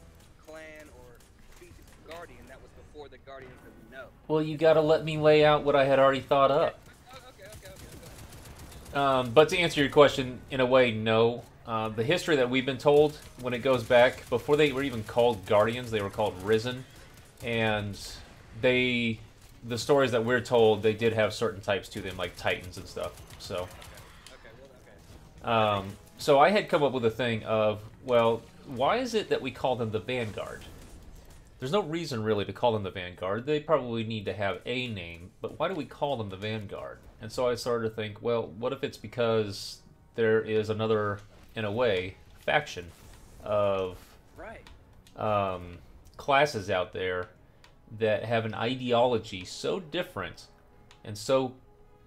clan or species of Guardian that was before the Guardians that we know? Well, you gotta let me lay out what I had already thought up. Okay. But to answer your question, in a way, no. The history that we've been told, when it goes back, before they were even called Guardians, they were called Risen. And the stories that we're told, they did have certain types to them, like Titans and stuff. So, so I had come up with a thing of, well, why is it that we call them the Vanguard? There's no reason really to call them the Vanguard. They probably need to have a name, but why do we call them the Vanguard? And so I started to think, well, what if it's because there is another, in a way, faction of classes out there that have an ideology so different and so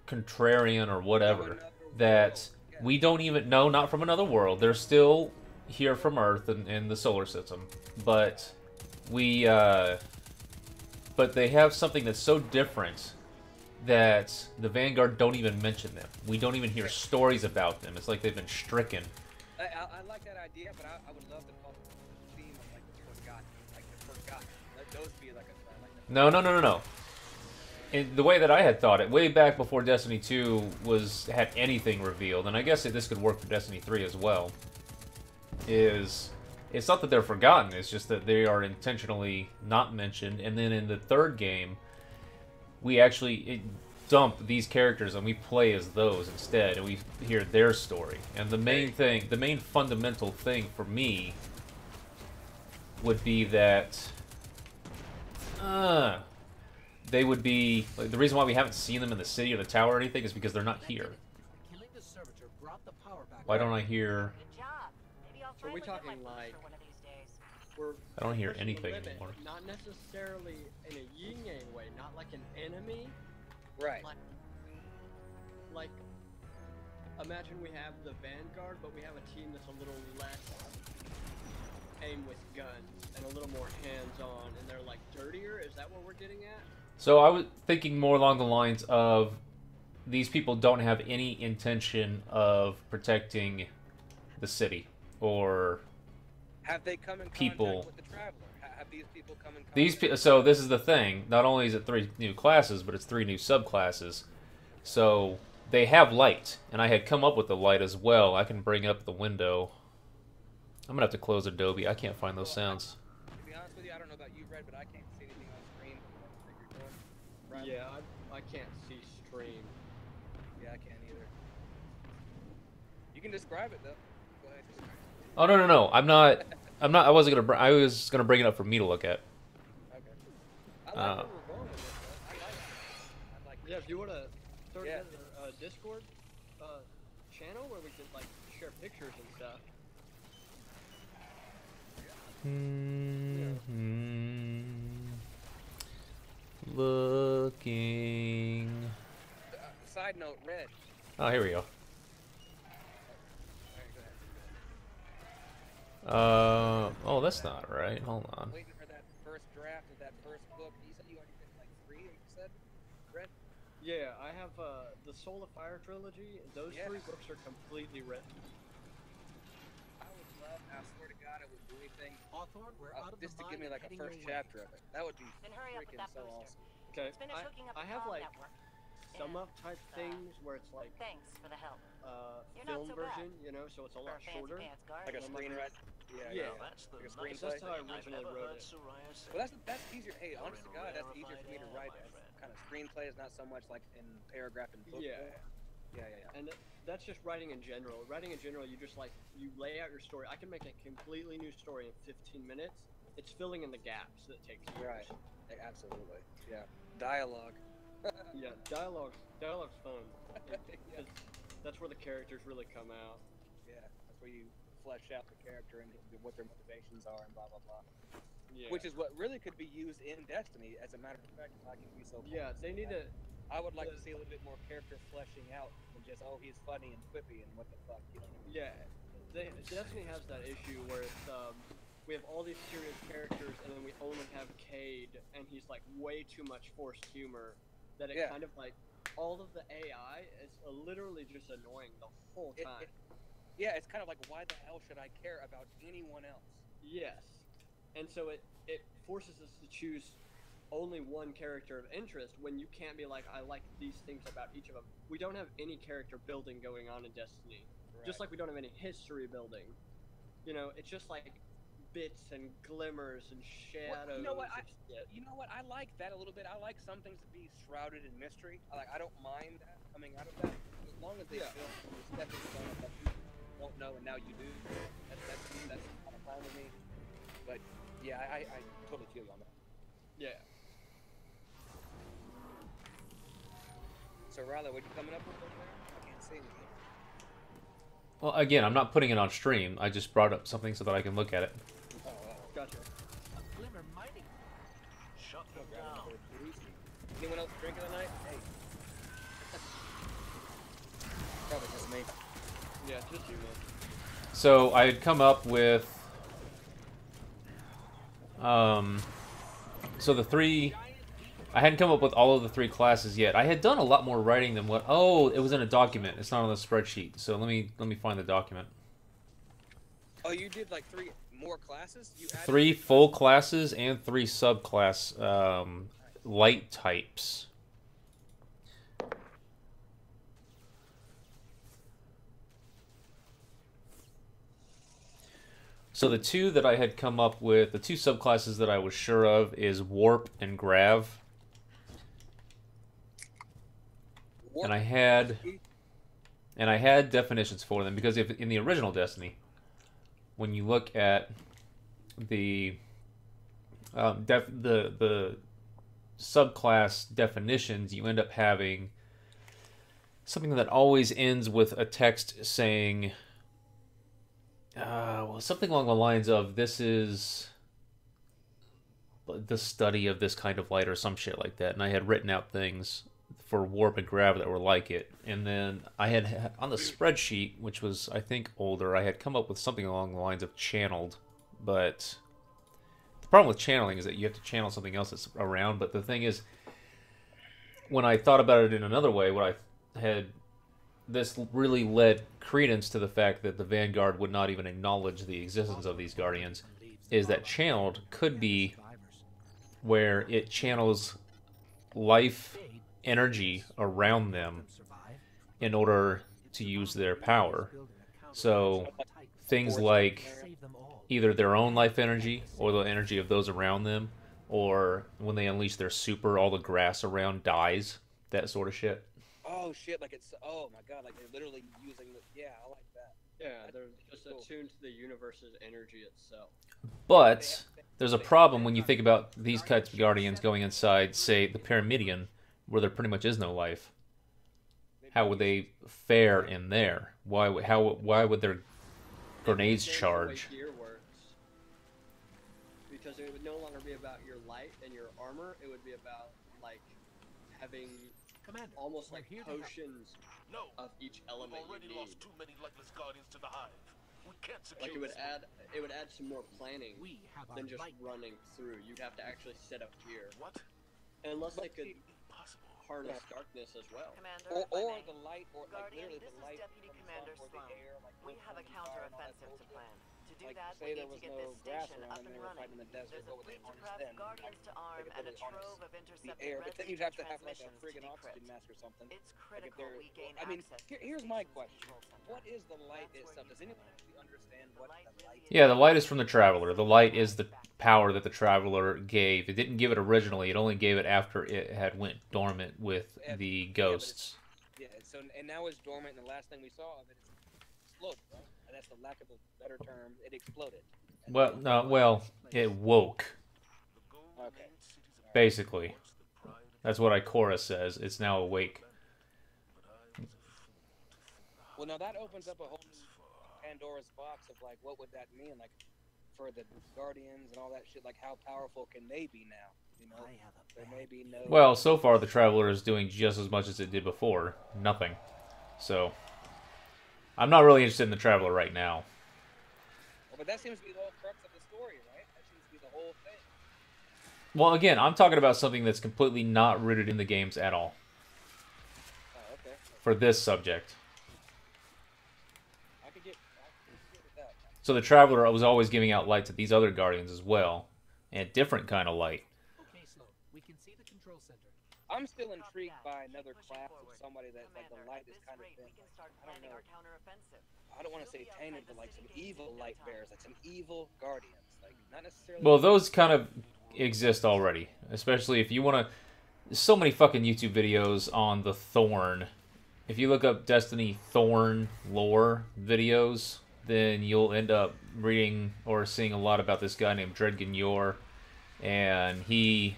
contrarian or whatever that we don't even know, not from another world. They're still here from Earth and the solar system, but but they have something that's so different that the Vanguard don't even mention them. We don't even hear stories about them. It's like they've been stricken. I like that idea, but I would love to call it the theme of like the Forgotten, like the Forgotten. Let those be like a No. And the way that I had thought it, way back before Destiny 2 had anything revealed, and I guess this could work for Destiny 3 as well, is it's not that they're forgotten, it's just that they are intentionally not mentioned, and then in the third game, we actually dump these characters and we play as those instead, and we hear their story. And the main fundamental thing for me would be that they would be, like, the reason why we haven't seen them in the city or the tower or anything is because they're not here. Why don't I hear? Are we talking like I don't hear anything anymore. Not necessarily in a yin-yang way, not like an enemy. Right. Like imagine we have the Vanguard, but we have a team that's a little less aim with guns and a little more hands-on, and they're like dirtier. Is that what we're getting at? So I was thinking more along the lines of these people don't have any intention of protecting the city or Have they come in people. contact with the Traveler? Have these people come in contact? So this is the thing. Not only is it 3 new classes, but it's 3 new subclasses. So they have light, and I had come up with the light as well. I can bring up the window. I'm gonna have to close Adobe. I can't find those sounds. To be honest with you, I don't know about you, Red, but I can't see anything on screen that you're doing. Right? Yeah, I can't see stream. Yeah, I can't either. You can describe it though. Go ahead. Describe it. Oh no! I'm not. I wasn't gonna. I was gonna bring it up for me to look at. Okay. I like where we're going with this, though. I like it. Yeah, if you wanna start a Discord channel where we could like share pictures and stuff. Looking. Side note, Red. Oh, here we go. Oh, that's not right. Hold on. Waiting for that first draft of that first book. You said you already did like 3, you said? Red? Yeah, I have the Soul of Fire trilogy. Those 3 books are completely written. I would love, I swear to God, I would do anything just to give me like a first your chapter of it. That would be Then hurry up with freaking that so booster. awesome. Okay, Finish hooking up I the have comm like network. sum up type things where it's like Thanks for the help. You're film not so bad. version, you know, so it's a lot shorter. Like a screenwrite? Yeah, That's the like a screenplay? that's how I originally wrote it. Well, that's easier. Hey, honest to God, that's easier for me to write as kind of screenplays, not so much like in paragraph and book. Yeah. Yeah. And that's just writing in general. Writing in general, you just like, you lay out your story. I can make a completely new story in 15 minutes. It's filling in the gaps that takes years. Right. Yeah, absolutely. Yeah. Dialogue. Yeah, dialogue's fun. Yeah. That's where the characters really come out. Yeah, that's where you flesh out the character and what their motivations are and blah blah blah. Yeah. Which is what really could be used in Destiny, as a matter of fact. I can be so. Yeah, they need to. I would like to see a little bit more character fleshing out than just he's funny and quippy and what the fuck, you know what I mean? Yeah, Destiny has that issue where it's we have all these serious characters and then we only have Cade and he's like way too much forced humor that it kind of like all of the AI is literally just annoying the whole time. It's kind of like, why the hell should I care about anyone else? Yes, and so it forces us to choose only one character of interest when you can't be like, I like these things about each of them. We don't have any character building going on in Destiny, just like we don't have any history building. You know, it's just like bits and glimmers and shadows. Well, you know what? I like that a little bit. I like some things to be shrouded in mystery. I don't mind that coming out of that, as long as they feel the stepping stone of that you won't know and now you do. That's kind of fine with me. But yeah, I totally feel you on that. Yeah. So Riylo, what you coming up with over there? I can't see anything. Well, again, I'm not putting it on stream. I just brought up something so that I can look at it. Oh, gotcha. A glimmer mighty. Shut them down. Anyone else drinking tonight? Hey. Probably just me. Yeah, just you, man. So I had come up with, so the 3. I hadn't come up with all of the 3 classes yet. I had done a lot more writing than what. Oh, it was in a document. It's not on the spreadsheet. So let me find the document. Oh, you did like 3 more classes? You added 3 full classes and 3 subclass light types. So the 2 that I had come up with, the 2 subclasses that I was sure of is Warp and Grav. And I had definitions for them because if in the original Destiny, when you look at the subclass definitions, you end up having something that always ends with a text saying, well, something along the lines of "This is the study of this kind of light" or some shit like that. And I had written out things for Warp and Grav that were like it. And then I had, on the spreadsheet, which was, I think, older, I had come up with something along the lines of channeled But the problem with channeling is that you have to channel something else that's around. But the thing is, when I thought about it in another way, what I had, this really led credence to the fact that the Vanguard would not even acknowledge the existence of these Guardians, is that channeled could be where it channels life energy around them in order to use their power. So things like either their own life energy or the energy of those around them, or when they unleash their super, all the grass around dies, that sort of shit. Oh shit, like it's, oh my god, like they're literally using the, yeah, I like that. Yeah, they're just attuned to the universe's energy itself. But there's a problem when you think about these types of Guardians going inside, say, the Pyramidion, where there pretty much is no life. How would they fare in there? Why would their grenades charge? Because it would no longer be about your light and your armor. It would be about like having almost like potions of each element you need. Lost too many legless guardians to the hive. We can't secure like it would add some more planning than just running through. You'd have to actually set up gear. What? Unless they could harness darkness as well. Commander, or the light, or like literally the light. Deputy Commander Sloan. We have a counter-offensive to plan. To do like, that, say we there need was to get no this grass station around up and and they were running. fighting in the desert. There's What a would they fleet to harness craft then? Guardians to arm and a trove of the intercepted air, red but then you'd legion have to have like a transmissions to friggin' decrypt. oxygen mask or something. It's Like critical we gain I mean, access to here's the my station's question: control center. what is the light itself? Does anyone actually understand what the light is? Yeah, the light is from the Traveler. The light is the power that the Traveler gave. It didn't give it originally. It only gave it after it had went dormant with the ghosts. Yeah, so and now it's dormant, and the last thing we saw of it is exploded, right? And that's the lack of a better term. It exploded. Well, no, well, it woke. Okay. Basically, that's what Ikora says. It's now awake. Well, now that opens up a whole Pandora's box of like, what would that mean, like, for the Guardians and all that shit? Like, how powerful can they be now? You know, there may be no. Well, so far the Traveler is doing just as much as it did before. Nothing. So, I'm not really interested in the Traveler right now. Well, but that seems to be the whole crux of the story, right? That seems to be the whole thing. Well, again, I'm talking about something that's completely not rooted in the games at all. Oh, okay. For this subject. I could get with that. So the Traveler was always giving out light to these other Guardians as well. And a different kind of light. Okay, Sloan. We can see the control center. I'm still intrigued by another class of somebody that like the light is kind of been, I don't know. I don't want to say tainted, but like some evil light bearers, like some evil guardians, like not necessarily. Well, those kind of exist already, especially if you want to. There's so many fucking YouTube videos on the Thorn. If you look up Destiny Thorn lore videos, then you'll end up reading or seeing a lot about this guy named Dreadganyor, and he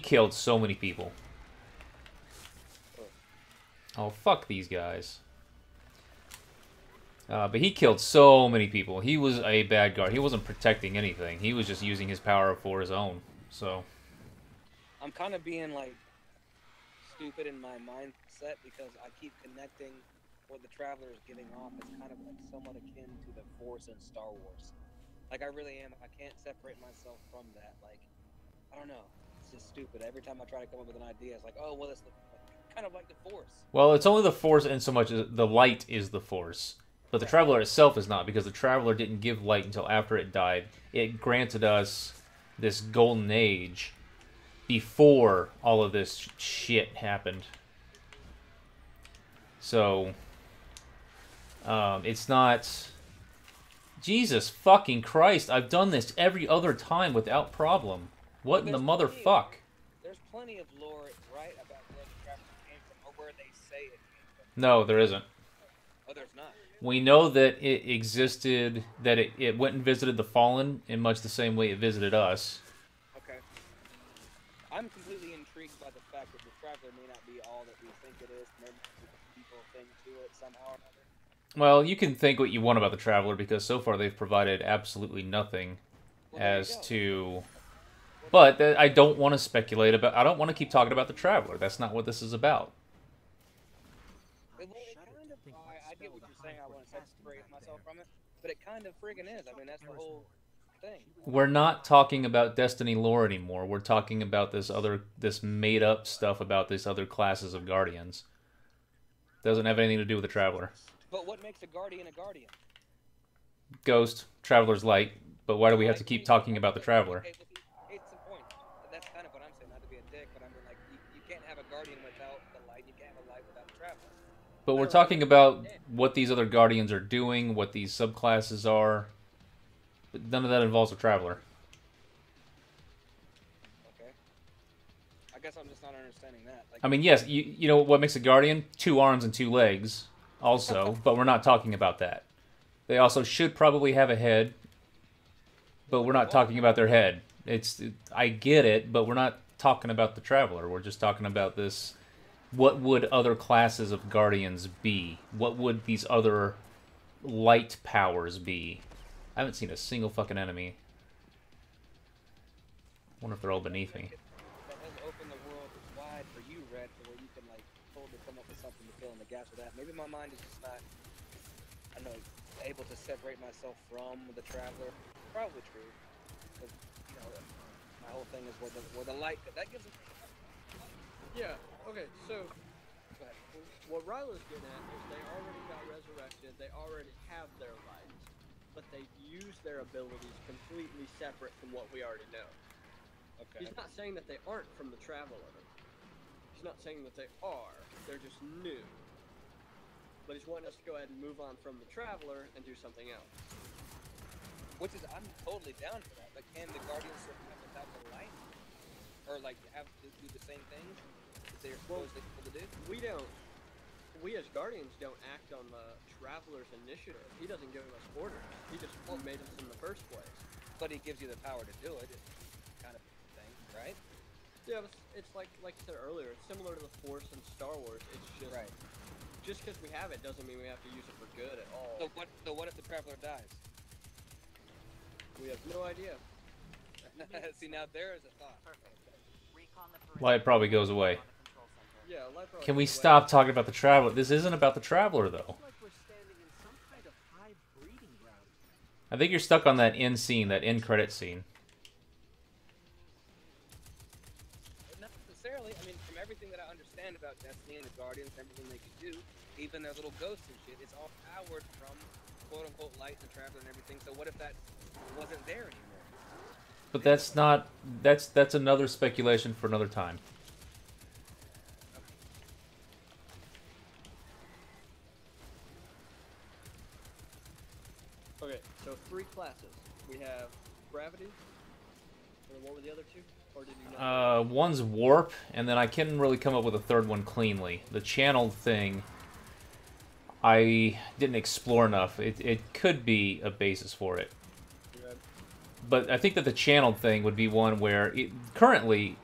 killed so many people. Oh, fuck these guys. But he killed so many people. He was a bad guard. He wasn't protecting anything. He was just using his power for his own. So I'm kind of being like stupid in my mindset because I keep connecting what the Traveler is giving off as kind of like somewhat akin to the Force in Star Wars. Like I really am. I can't separate myself from that. Like I don't know. It's just stupid. Every time I try to come up with an idea, it's like, oh well, it's kind of like the Force. Well, it's only the Force in so much as the light is the Force. But the Traveler itself is not, because the Traveler didn't give light until after it died. It granted us this golden age before all of this shit happened. So, it's not... Jesus fucking Christ, I've done this every other time without problem. What in the motherfuck? There's plenty of lore, right, about where the Traveler came from, or where they say it came from. No, there isn't. Oh, there's not. We know that it existed, that it went and visited the Fallen in much the same way it visited us. Okay. I'm completely intrigued by the fact that the Traveler may not be all that we think it is. Maybe there's a people thing to it somehow or another. Well, you can think what you want about the Traveler, because so far they've provided absolutely nothing as to... But I don't want to speculate about... I don't want to keep talking about the Traveler. That's not what this is about. get what you're saying. I want to separate myself from it, but it kind of friggin' is. I mean, that's the whole thing. We're not talking about Destiny lore anymore. We're talking about this made up stuff about these other classes of Guardians. Doesn't have anything to do with the Traveler. But what makes a Guardian a Guardian? Ghost, Traveler's Light. But why do we have to keep talking about the Traveler? It's the point. That's kind of what I'm saying. Not to be a dick, but I mean, like, you can't have a Guardian without the light. You can't have a light without a Traveler. But we're talking about what these other Guardians are doing, what these subclasses are. But none of that involves a Traveler. Okay. I guess I'm just not understanding that. Like, I mean, yes, you know what makes a Guardian? 2 arms and 2 legs, also. But we're not talking about that. They also should probably have a head. But we're not talking about their head. I get it, but we're not talking about the Traveler. We're just talking about this. What would other classes of Guardians be? What would these other light powers be? I haven't seen a single fucking enemy. I wonder if they're all beneath me. That has opened the world wide for you, Red, to where you can, like, totally come up with something to fill in the gaps with that. Maybe my mind is just not, I don't know, able to separate myself from the Traveler. Probably true, because, you know, my whole thing is where the light, that gives it. Yeah, okay, so what Rylo's getting at is they already got resurrected, they already have their lights, but they use their abilities completely separate from what we already know. Okay. He's not saying that they aren't from the Traveler. He's not saying that they are, they're just new. But he's wanting us to go ahead and move on from the Traveler and do something else. Which is, I'm totally down for that. Like, can the Guardians survive without the light? Or, like, have to do the same things that they're supposedly able to do? We as Guardians don't act on the Traveler's initiative. He doesn't give us orders. He just made us in the first place. But he gives you the power to do it, kind of thing, right? Yeah, it's like I said earlier, it's similar to the Force in Star Wars. It's just, just because we have it doesn't mean we have to use it for good at all. So what if the Traveler dies? We have no idea. See, now there is a thought. Light probably goes away. Yeah, light probably Can we goes away. stop talking about the Traveler? This isn't about the Traveler, though. I think you're stuck on that end scene, that end credit scene. Not necessarily. I mean, from everything that I understand about Destiny and the Guardians, everything they can do, even their little ghosts and shit, it's all powered from quote-unquote light and the Traveler and everything. So what if that wasn't there anymore? But that's not... That's another speculation for another time. Okay, so 3 classes. We have Gravity, and what were the other 2? Or did you know? One's Warp, and then I couldn't really come up with a third one cleanly. The channeled thing, I didn't explore enough. It could be a basis for it. But I think that the channeled thing would be one where, currently,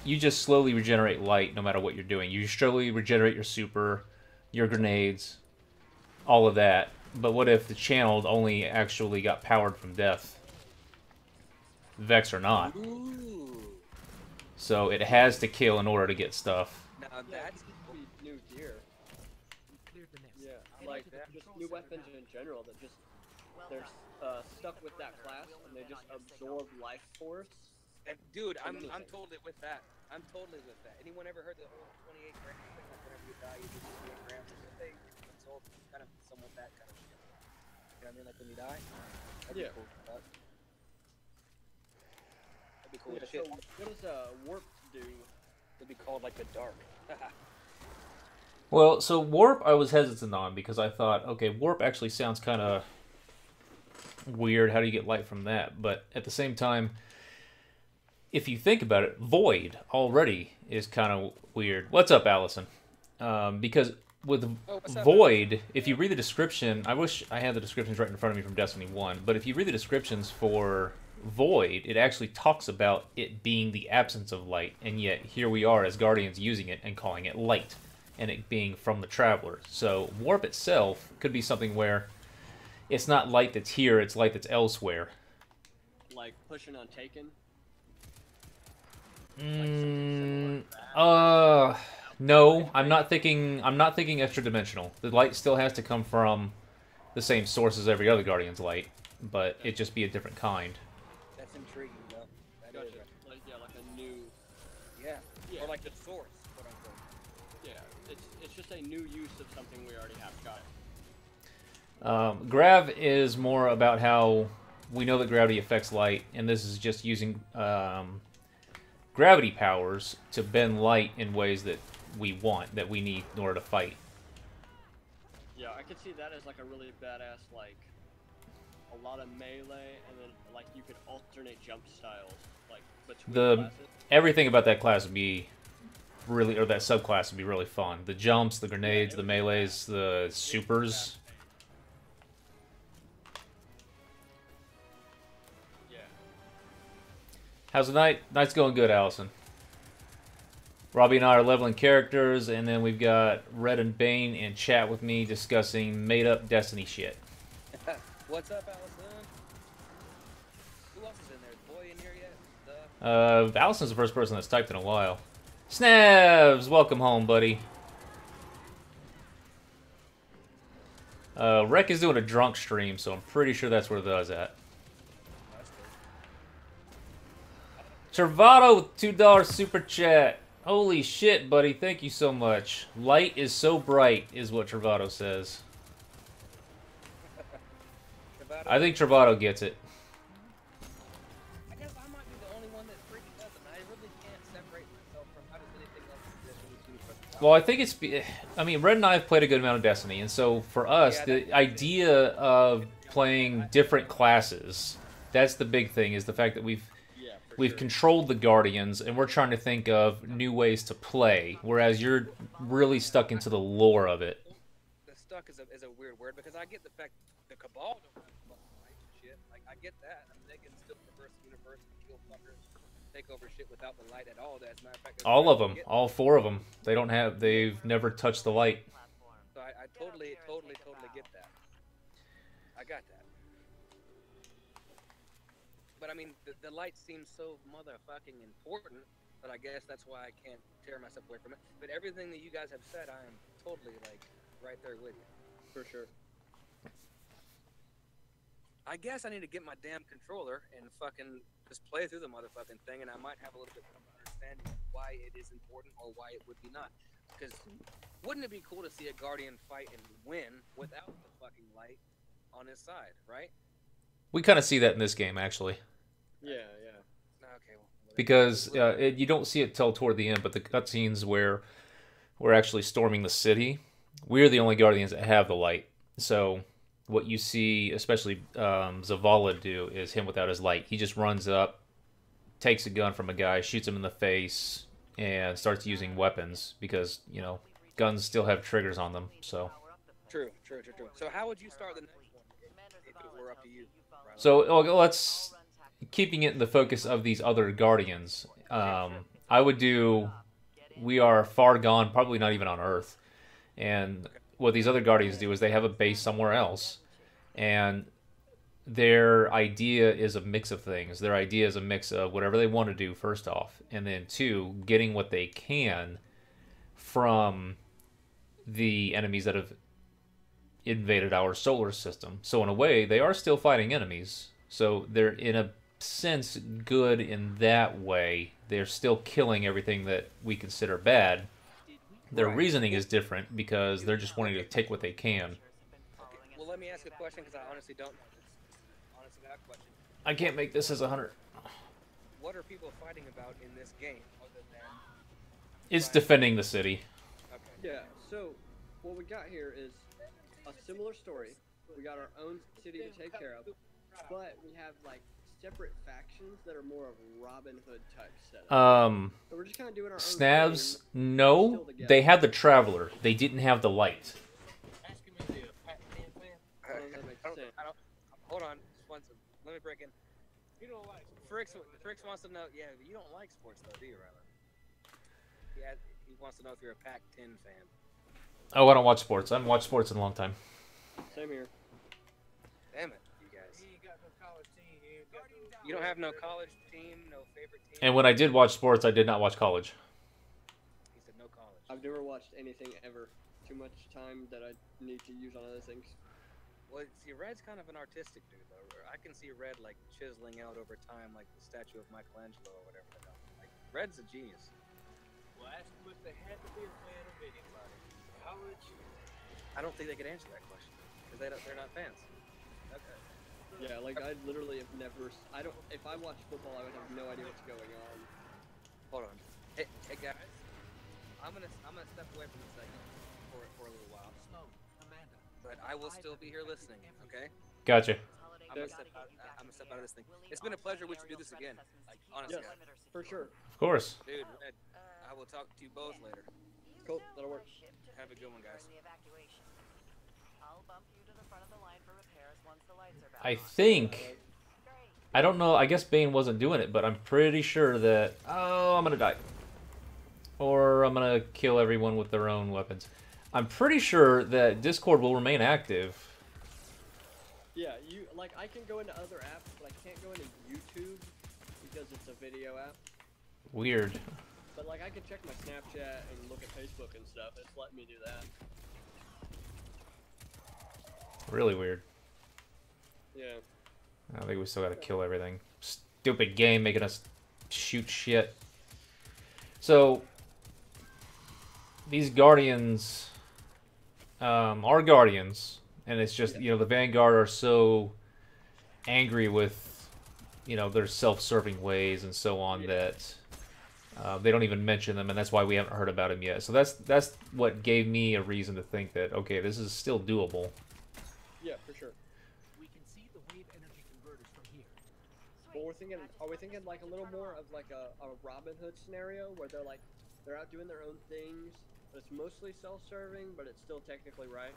you just slowly regenerate light no matter what you're doing. You slowly regenerate your super, your grenades, all of that. But what if the channeled only actually got powered from death? Vex or not. Ooh. So it has to kill in order to get stuff. Now that's new gear. Yeah, like just new weapons in general that just they're stuck with that class and they just absorb life force. And dude, I'm totally with that. I'm totally with that. Anyone ever heard the whole 28 grams thing? Like whenever you die, you do 28 grams and they absorb kind of somewhat that kind of shit. You know what I mean? Like when you die. That'd be cool. That'd be cool. Yeah, Shit. so what does Warp do? It'd be called like the Dark. Well, so Warp I was hesitant on because I thought, okay, Warp actually sounds kind of weird. How do you get light from that? But at the same time, if you think about it, Void already is kind of weird. What's up, Allison? Because with Void, if you read the description, I wish I had the descriptions right in front of me from Destiny 1, but if you read the descriptions for Void, it actually talks about it being the absence of light, and yet here we are as Guardians using it and calling it light, and it being from the Traveler. So Warp itself could be something where it's not light that's here, it's light that's elsewhere. Like pushing on Taken? No, I'm not thinking extra dimensional. The light still has to come from the same source as every other Guardian's light, but it just be a different kind. That's intriguing, though. That Gotcha. is. Like, yeah, like a new. Yeah. Or like the source, quote unquote. Yeah, it's just a new use of something we already have. Got it. Grav is more about how we know that gravity affects light, and this is just using gravity powers to bend light in ways that we want, that we need in order to fight. Yeah, I could see that as like a really badass, like a lot of melee, and then like you could alternate jump styles, like between classes. Everything about that class would be really, or that subclass would be really fun. The jumps, the grenades, the melees, the supers. Yeah. How's the night? Night's going good, Allison. Robbie and I are leveling characters, and then we've got Red and Bane in chat with me discussing made-up Destiny shit. What's up, Allison? Who else is in there? Is Boy in here yet? Allison's the first person that's typed in a while. Snavs, welcome home, buddy. Rec is doing a drunk stream, so I'm pretty sure that's where that was at. Travado with $2 super chat. Holy shit, buddy. Thank you so much. Light is so bright, is what Travado says. I think Travado gets it. I guess I might be the only one that freaking doesn't. I really can't separate myself from how does anything else exist. Well, I think it's... I mean, Red and I have played a good amount of Destiny, and so for us, the idea of playing different classes, that's the big thing, is the fact that we've controlled the Guardians, and we're trying to think of new ways to play, whereas you're really stuck into the lore of it. The stuck is a weird word, because I get the fact the Cabal don't have fucking light and shit. Like, I get that. I mean, they can still traverse the universe and kill fuckers, take over shit without the light at all. As a matter of fact, All of them. All 4 of them. They've never touched the light. So I totally get that. I got that. But I mean, the light seems so motherfucking important, but I guess that's why I can't tear myself away from it. But everything that you guys have said, I am totally, like, right there with you. For sure. I guess I need to get my damn controller and fucking just play through the motherfucking thing, and I might have a little bit of understanding of why it is important or why it would be not. Because wouldn't it be cool to see a Guardian fight and win without the fucking light on his side, right? We kind of see that in this game, actually. Yeah. Okay, well, because you don't see it till toward the end, but the cutscenes where we're actually storming the city, we're the only Guardians that have the light. So what you see, especially Zavala do, is him without his light. He just runs up, takes a gun from a guy, shoots him in the face, and starts using weapons because, you know, guns still have triggers on them. So True. So how would you start the next one if it were up to you? So let's, keeping it in the focus of these other Guardians, I would do, we are far gone, probably not even on Earth. And what these other Guardians do is they have a base somewhere else. And their idea is a mix of things. Their idea is a mix of whatever they want to do, first off. And then 2, getting what they can from the enemies that have invaded our solar system. So in a way, they are still fighting enemies. So they're, in a sense, good in that way. They're still killing everything that we consider bad. Their reasoning is different because they're just wanting to take what they can. Okay. Well, let me ask a question because I honestly don't know this. Honestly, I have a question. I can't make this as a hunter. What are people fighting about in this game other than... It's defending the city. Okay. Yeah, so what we got here is a similar story. We got our own city to take care of, but we have like separate factions that are more of Robin Hood type setup. So we're just kind of doing our own Snavs, thing, no, they had the Traveler. They didn't have the light. Hold on, let me break in. You don't like Fricks wants to know. Yeah, you don't like sports though, do you, Rylan? He wants to know if you're a Pac-10 fan. Oh, I don't watch sports. I haven't watched sports in a long time. Same here. Damn it, you guys. You don't have no college team, no favorite team? And when I did watch sports, I did not watch college. He said no college. I've never watched anything ever. Too much time that I need to use on other things. Well, see, Red's kind of an artistic dude, though. I can see Red, like, chiseling out over time, like the statue of Michelangelo or whatever the hell. Like, Red's a genius. Well, ask him if they had to be a fan of anybody. How would you? I don't think they could answer that question, because they're not fans. Okay. Yeah, like, I literally have never... If I watched football, I would have no idea what's going on. Hold on. Hey guys. I'm gonna step away from this segment for a little while. But I will still be here listening, okay? Gotcha. I'm gonna step out of this thing. It's been a pleasure we should do this again. Like, honestly. Yes, for sure. Of course. Dude, Red, I will talk to you both later. Cool, that'll work. Have a good one, guys. I think... I don't know, I guess Bane wasn't doing it, but I'm pretty sure that... Oh, I'm gonna die. Or I'm gonna kill everyone with their own weapons. I'm pretty sure that Discord will remain active. Yeah, I can go into other apps, but I can't go into YouTube because it's a video app. Weird. But like I can check my Snapchat and look at Facebook and stuff. It's letting me do that. Really weird. Yeah. I think we still gotta kill everything. Stupid game making us shoot shit. So these guardians are guardians, and it's just, you know, the Vanguard are so angry with, you know, their self-serving ways and so on that they don't even mention them, and that's why we haven't heard about them yet. So that's what gave me a reason to think that, okay, this is still doable. Yeah, for sure. We can see the wave energy converters from here. Well, are we thinking like a little more of like a Robin Hood scenario where they're out doing their own things, but it's mostly self-serving, but it's still technically right?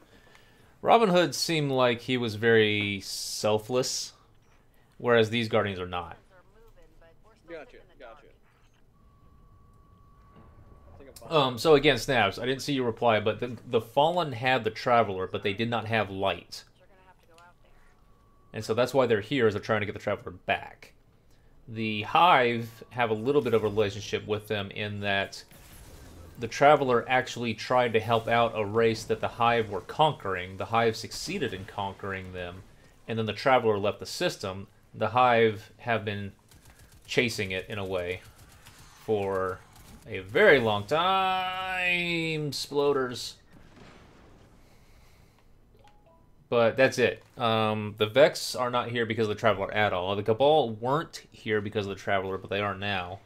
Robin Hood seemed like he was very selfless, whereas these Guardians are not. Gotcha. So again, Snaps, I didn't see your reply, but the Fallen had the Traveler, but they did not have light. And so that's why they're here, is they're trying to get the Traveler back. The Hive have a little bit of a relationship with them in that the Traveler actually tried to help out a race that the Hive were conquering. The Hive succeeded in conquering them, and then the Traveler left the system. The Hive have been chasing it, in a way, for a very long time. Sploders. But that's it. The Vex are not here because of the Traveler at all. The Cabal weren't here because of the Traveler, but they are now.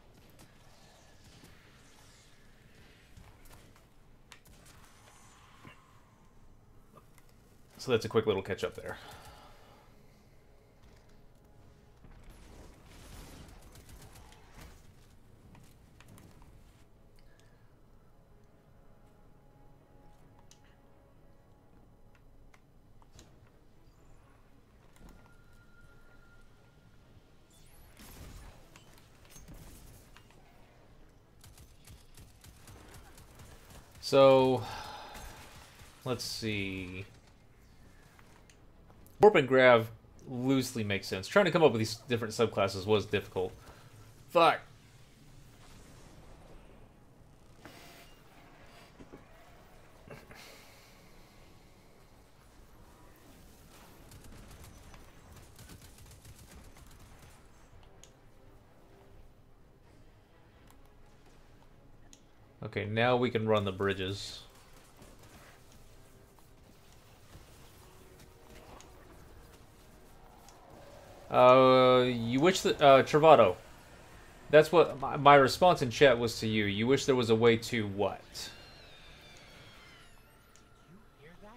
So that's a quick little catch up there. So, let's see. Warp and Grav loosely makes sense. Trying to come up with these different subclasses was difficult. Fuck. Okay, now we can run the bridges. You wish that, Travado. That's what my response in chat was to you. You wish there was a way to what? You hear that?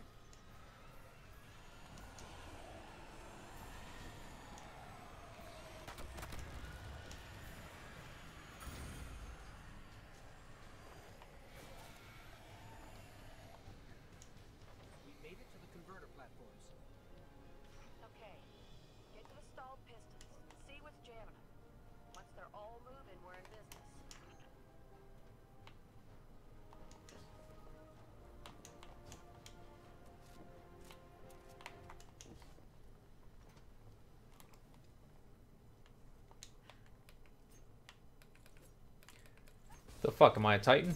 We made it to the converter platforms. Okay. Get to the stalled pistons. See what's jamming them. Once they're all moving, we're in business. The fuck, am I a Titan?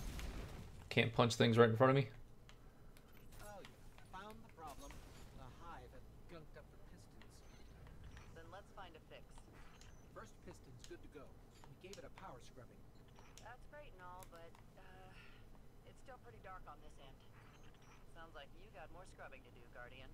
Can't punch things right in front of me. Oh, you found the problem. The hive had gunked up the pistons. Then let's find a fix. First piston's good to go. We gave it a power scrubbing. That's great and all, but it's still pretty dark on this end. Sounds like you got more scrubbing to do, Guardian.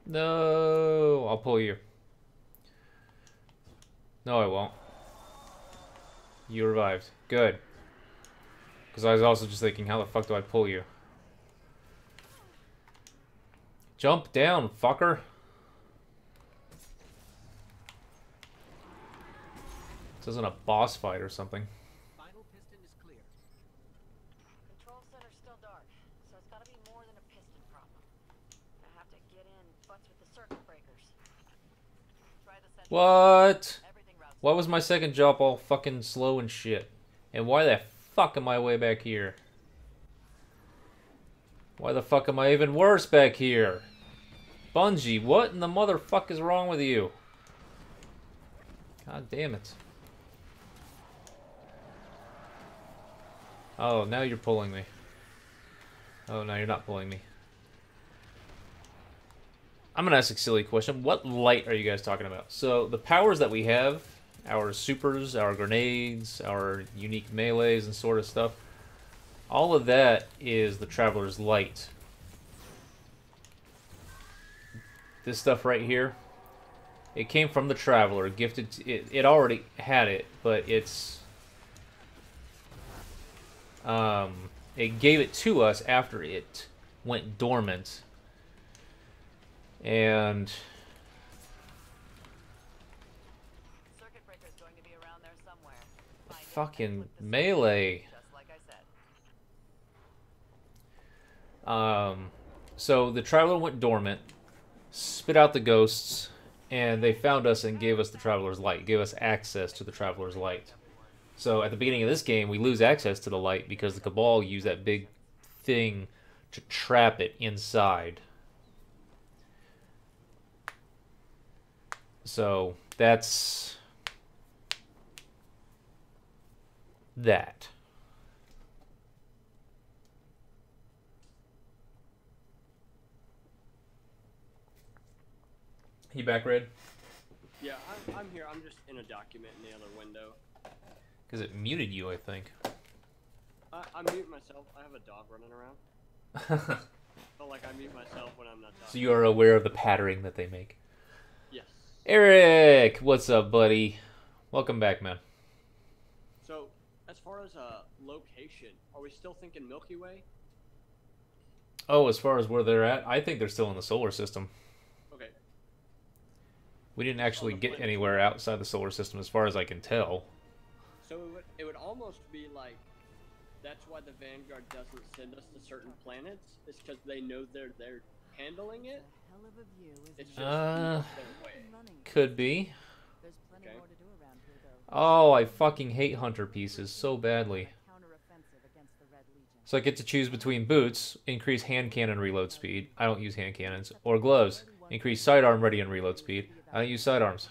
No, I'll pull you. No, I won't. You revived. Good. Because I was also just thinking, how the fuck do I pull you? Jump down, fucker. This isn't a boss fight or something. Final piston is clear. Control center's still dark, so it's gotta be more than a piston problem. I have to get in butts with the circuit breakers. Try the central. What? Why was my second jump all fucking slow and shit? And why the fuck am I way back here? Why the fuck am I even worse back here? Bungie, what in the motherfuck is wrong with you? God damn it. Oh, now you're pulling me. Oh, no, you're not pulling me. I'm gonna ask a silly question. What light are you guys talking about? So, the powers that we have, our supers, our grenades, our unique melees and sort of stuff, all of that is the Traveler's Light. This stuff right here, it came from the Traveler, gifted. It already had it, but it's it gave it to us after it went dormant, and Circuit breaker's going to be around there somewhere. Find fucking melee. just like I said. So the Traveler went dormant, spit out the ghosts, and they found us and gave us the Traveler's Light, gave us access to the Traveler's Light. So at the beginning of this game, we lose access to the light because the Cabal used that big thing to trap it inside. So that's that. You back, Red? Yeah, I'm here. I'm just in a document in the other window. Because it muted you, I think. I mute myself. I have a dog running around. But like I mute myself when I'm not talking. So you are aware of the pattering that they make. Yes. Eric, what's up, buddy? Welcome back, man. So, as far as location, are we still thinking Milky Way? Oh, as far as where they're at, I think they're still in the solar system. Okay. We didn't actually get anywhere outside the solar system, as far as I can tell. So it would almost be like that's why the Vanguard doesn't send us to certain planets, is because they know they're handling it. It's just their way. Could be. Okay. Oh, I fucking hate Hunter pieces so badly. So I get to choose between boots, increase hand cannon reload speed. I don't use hand cannons. Or gloves, increase sidearm ready and reload speed. I don't use sidearms.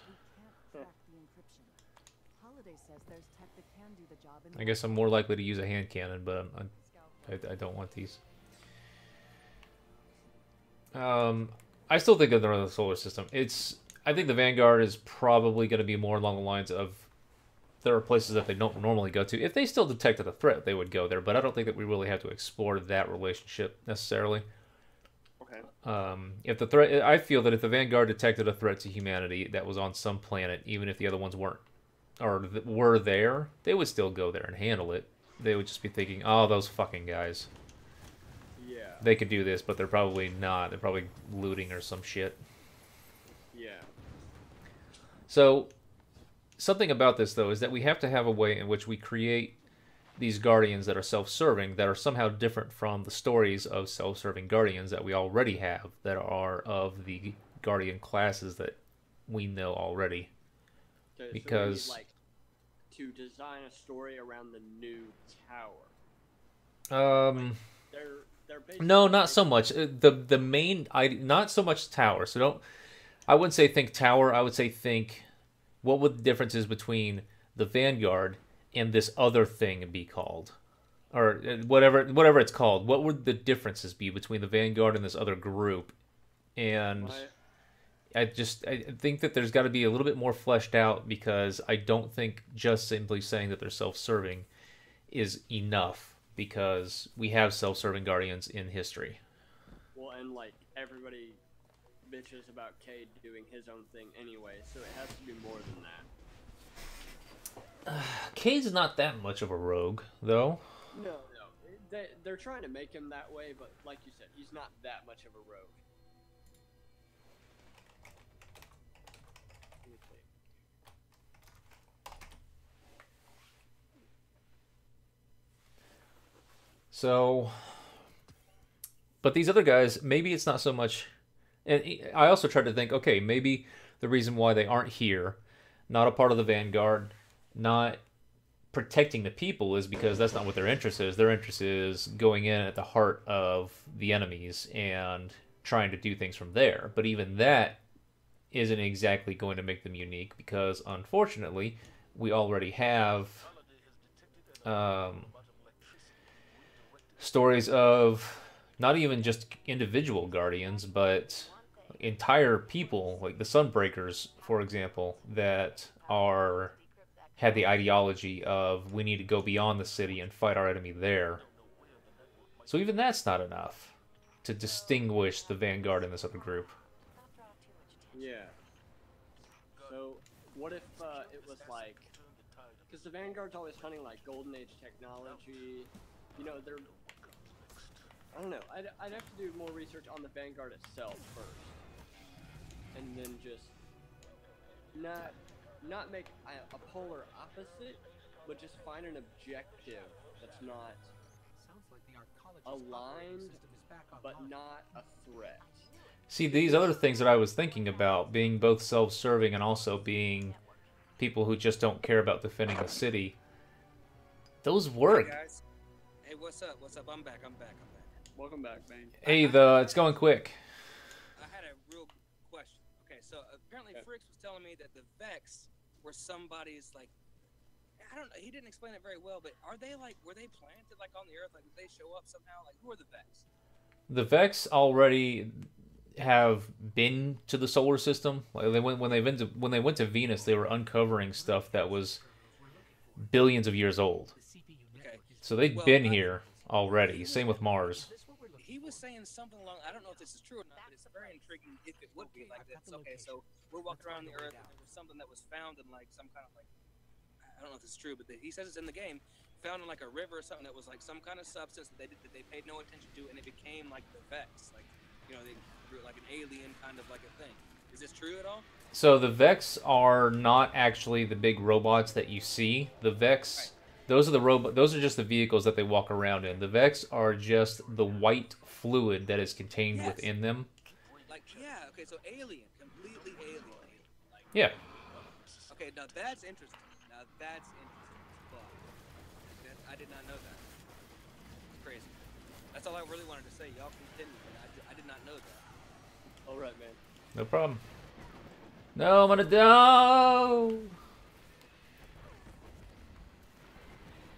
I guess I'm more likely to use a hand cannon, but I don't want these. I still think they're in the solar system. I think the Vanguard is probably going to be more along the lines of there are places that they don't normally go to. If they still detected a threat, they would go there, but I don't think that we really have to explore that relationship necessarily. Okay. If the threat, I feel that if the Vanguard detected a threat to humanity that was on some planet, even if the other ones weren't, or were there, they would still go there and handle it. They would just be thinking, oh, those fucking guys. Yeah. They could do this, but they're probably not. They're probably looting or some shit. Yeah. So, something about this, though, is that we have to have a way in which we create these Guardians that are self-serving, that are somehow different from the stories of self-serving Guardians that we already have, that are of the Guardian classes that we know already. So Because... we need, like, to design a story around the new tower. they're basically No, not so much. The main not so much tower. So don't. I wouldn't say think tower. I would say think what would the differences between the Vanguard and this other thing be called, or whatever it's called. What would the differences be between the Vanguard and this other group? And I think that there's got to be a little bit more fleshed out, because I don't think just simply saying that they're self-serving is enough, because we have self-serving Guardians in history. Well, and like everybody bitches about Cade doing his own thing anyway, so it has to be more than that. Cade's not that much of a rogue, though. No. They're trying to make him that way, but like you said, he's not that much of a rogue. So, but these other guys, maybe it's not so much. And I also tried to think, okay, maybe the reason why they aren't here, not a part of the Vanguard, not protecting the people, is because that's not what their interest is. Their interest is going in at the heart of the enemies and trying to do things from there. But even that isn't exactly going to make them unique, because unfortunately, we already have stories of not even just individual Guardians, but entire people, like the Sunbreakers, for example, that had the ideology of we need to go beyond the city and fight our enemy there. So even that's not enough to distinguish the Vanguard and this other group. Yeah. So what if it was like, because the Vanguard's always hunting like Golden Age technology, you know, they're, I don't know, I'd have to do more research on the Vanguard itself first, and then just not make a polar opposite, but just find an objective that's not aligned, but not a threat. See, these other things that I was thinking about, being both self-serving and also being people who just don't care about defending the city, those work. Hey guys. Hey, what's up? What's up? I'm back. Welcome back, man. Hey, it's going quick. I had a real question. Okay, so apparently Fricks was telling me that the Vex were somebody's, like, I don't know, he didn't explain it very well, but were they planted like on the Earth? Like, did they show up somehow? Like, who are the Vex? The Vex already have been to the solar system. Like when they went to Venus, they were uncovering stuff that was billions of years old. Okay. So they'd been here already. Same with Mars. He was saying something along, I don't know if this is true or not, but it's very intriguing if it would be like this. Okay, so we're walking around the Earth, and there was something that was found in like some kind of like, I don't know if this is true, but he says it's in the game, found in like a river or something that was like some kind of substance that they paid no attention to, and it became like the Vex, like, you know, they grew like an alien kind of like a thing. Is this true at all? So the Vex are not actually the big robots that you see. The Vex, those are just the vehicles that they walk around in. The Vex are just the white fluid that is contained within them. Like, yeah, okay, so alien, completely alien. Like, yeah. Okay, now that's interesting. Fuck. I did not know that. It's crazy. That's all I really wanted to say. Y'all continue, but I did not know that. All right, man. No problem. No, I'm gonna die.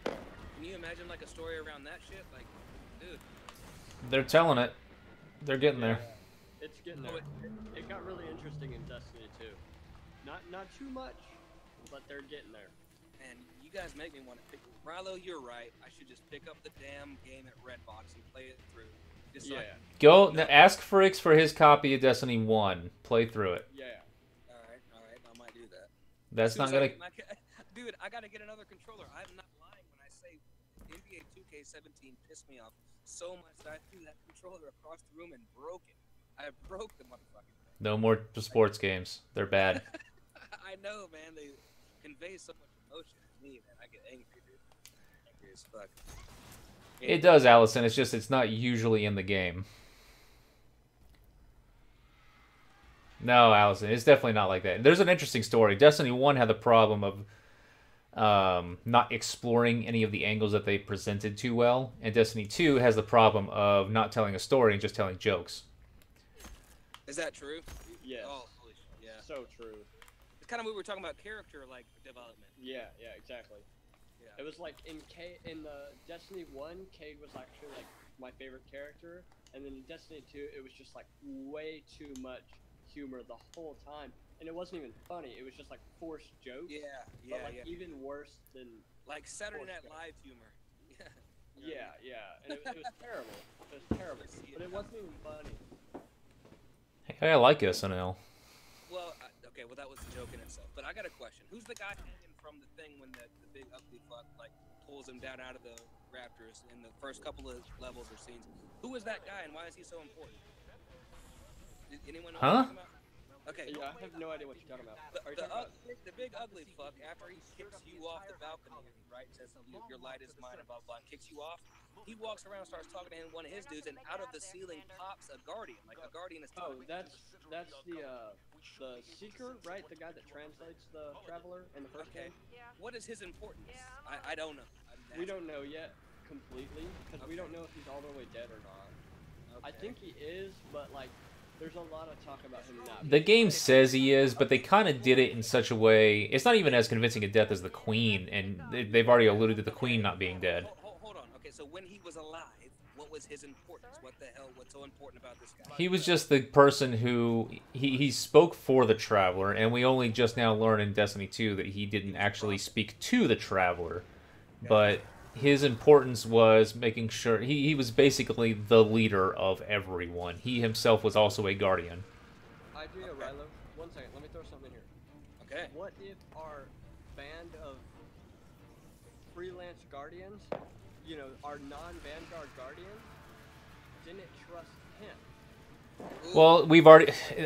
Can you imagine like a story around that shit? Like, dude. They're telling it. They're getting there. It's getting there. It got really interesting in Destiny 2. Not too much, but they're getting there. Man, you guys make me want to pick. Riylo, you're right. I should just pick up the damn game at Redbox and play it through. Just so Go ask Fricks for his copy of Destiny 1. Play through it. Yeah. All right. I might do that. That's not gonna. Dude, I gotta get another controller. I'm not lying when I say NBA 2K17 pissed me off so much that I threw that controller across the room and broke it. I broke the motherfucking thing. No more sports games. They're bad. I know, man. They convey so much emotion to me, man. I get angry, dude. Angry as fuck. It does, Allison. It's not usually in the game. No, Allison, it's definitely not like that. There's an interesting story. Destiny 1 had the problem of not exploring any of the angles that they presented too well. And Destiny 2 has the problem of not telling a story and just telling jokes. Is that true? Yes. Oh, holy shit, yeah. So true. It's kind of what we were talking about character like development. Yeah, exactly. Yeah. It was like in the Destiny 1, Cade was actually like my favorite character, and then in Destiny 2, it was just like way too much humor the whole time, and it wasn't even funny. It was just like forced jokes. But like even worse than like Saturday Night Live humor. Yeah, and it was terrible. It was terrible, but it wasn't even funny. Hey, I like SNL. Well, okay, well that was a joke in itself. But I got a question. Who's the guy hanging from the thing when the big ugly fuck like pulls him down out of the raptors in the first couple of levels or scenes? Who is that guy and why is he so important? Did anyone know what I'm talking about? Okay. Yeah, I have no idea what you're talking about. The big ugly fuck, after he kicks you off the balcony, right, says your light is mine and blah, blah, and kicks you off, he walks around and starts talking to one of his dudes, and out of the ceiling pops a guardian. Like, a guardian is talking. Oh, that's the Seeker, right? The guy that translates the Traveler in the first game? What is his importance? I don't know. We don't know yet completely, because we don't know if he's all the way dead or not. I think he is, but, like, there's a lot of talk about him not. The game says he is, but they kind of did it in such a way. It's not even as convincing a death as the Queen, and they've already alluded to the Queen not being dead. Hold on. Okay, so when he was alive, what was his importance? What the hell? What's so important about this guy? He was just the person who he spoke for the Traveler, and we only just now learn in Destiny 2 that he didn't actually speak to the Traveler, but his importance was making sure he was basically the leader of everyone. He himself was also a guardian. Idea, Riylo. 1 second, let me throw something here. Okay. What if our band of freelance guardians, you know, our non-Vanguard guardians, didn't trust him? Well,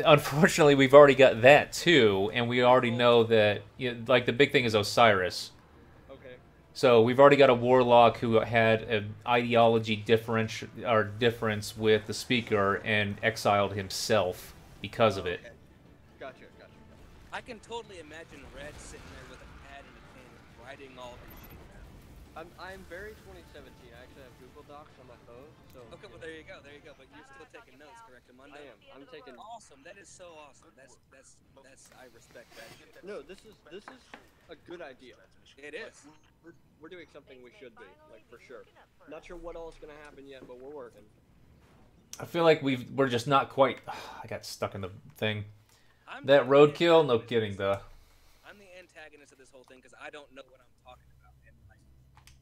unfortunately, we've already got that too, and we already know that, like, the big thing is Osiris. So we've already got a warlock who had an ideology difference with the Speaker and exiled himself because of it. Gotcha. I can totally imagine Red sitting there with a pad and a pen writing all this shit down. I'm very 2017. I actually have Google Docs on my phone, so. Okay, well there you go. But you're still taking notes, correct, Amanda? I am. I'm taking. Awesome. That is so awesome. That's I respect that shit. No, this is a good idea. It is. We're doing something we should be, like, for sure. Not sure what all is gonna happen yet, but we're working. I feel like we're just not quite. I got stuck in the thing. That roadkill, no kidding, though. I'm the antagonist of this whole thing because I don't know what I'm talking about, and like,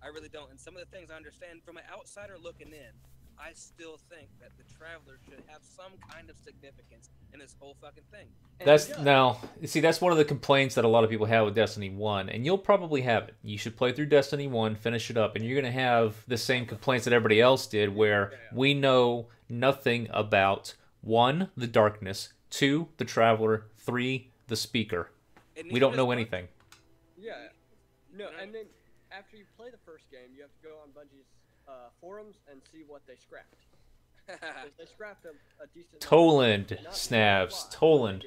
I really don't. And some of the things I understand from an outsider looking in, I still think that the Traveler should have some kind of significance in this whole fucking thing. That's one of the complaints that a lot of people have with Destiny 1, and you'll probably have it. You should play through Destiny 1, finish it up, and you're going to have the same complaints that everybody else did, where we know nothing about 1, the darkness, 2, the Traveler, 3, the Speaker. We don't know anything. Yeah. No, and then after you play the first game, you have to go on Bungie's forums and see what they scrapped. They scrapped a decent. Toland snaps. Toland.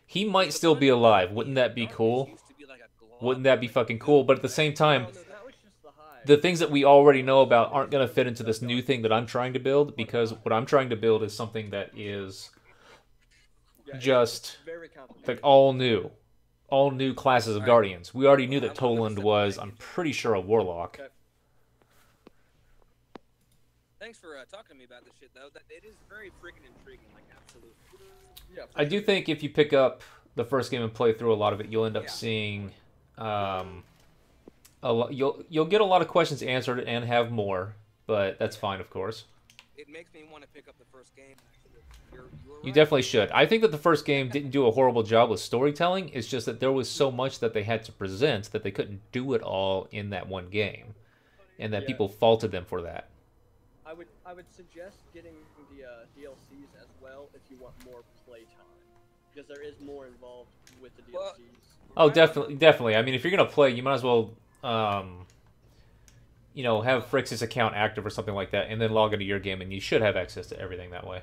He might still be alive. Wouldn't that be cool? Wouldn't that be fucking cool? But at the same time, the things that we already know about aren't going to fit into this new thing that I'm trying to build, because what I'm trying to build is something that is just like all new classes of Guardians. We already knew that Toland was, I'm pretty sure, a Warlock. Thanks for talking to me about this shit, though. It is very freaking intriguing, like, absolutely. Yeah, I do think if you pick up the first game and play through a lot of it, you'll end up seeing you'll get a lot of questions answered and have more, but that's fine, of course. It makes me want to pick up the first game. You definitely should. I think that the first game didn't do a horrible job with storytelling. It's just that there was so much that they had to present that they couldn't do it all in that one game, and that people faulted them for that. I would suggest getting the DLCs as well if you want more playtime, because there is more involved with the DLCs. Oh, definitely. I mean, if you're gonna play, you might as well, have Frix's account active or something like that, and then log into your game, and you should have access to everything that way.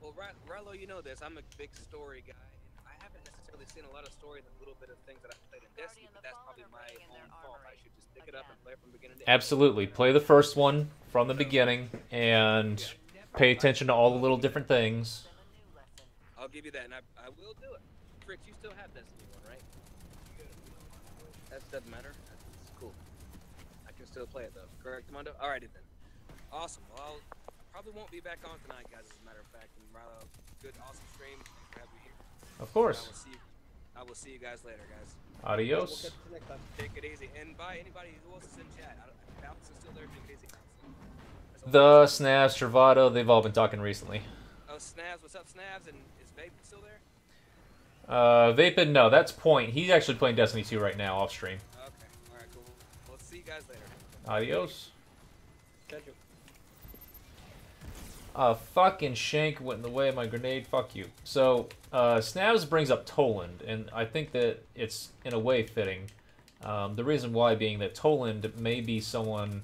Well, Riylo, you know this. I'm a big story guy, and I haven't necessarily really seen a lot of stories and a little bit of things that I've played in Destiny, but that's probably my own fault. I should just pick it up and play it from beginning to end. Absolutely. Play the first one from the beginning and pay attention to all the little different things. I'll give you that, and I will do it. Fritz, you still have Destiny 1, right? That doesn't matter. That's cool. I can still play it, though. Correct, Mondo? Alrighty, then. Awesome. Well, I probably won't be back on tonight, guys, as a matter of fact. And good, awesome stream. Thanks for having me here. Of course. I will see you guys later, guys. Adios. We'll catch you next time. Take it easy. And bye, anybody who else is in chat. Alex is still there. Take it easy. The Snavs, Travado, they've all been talking recently. Oh, Snavs. What's up, Snavs? And is Vape still there? Vapid, no, that's Point. He's actually playing Destiny 2 right now, off stream. Okay. Alright, cool. Well, let's see you guys later. Adios. Catch you. Fucking Shank went in the way of my grenade. Fuck you. So, Snavs brings up Toland, and I think that it's, in a way, fitting. The reason why being that Toland may be someone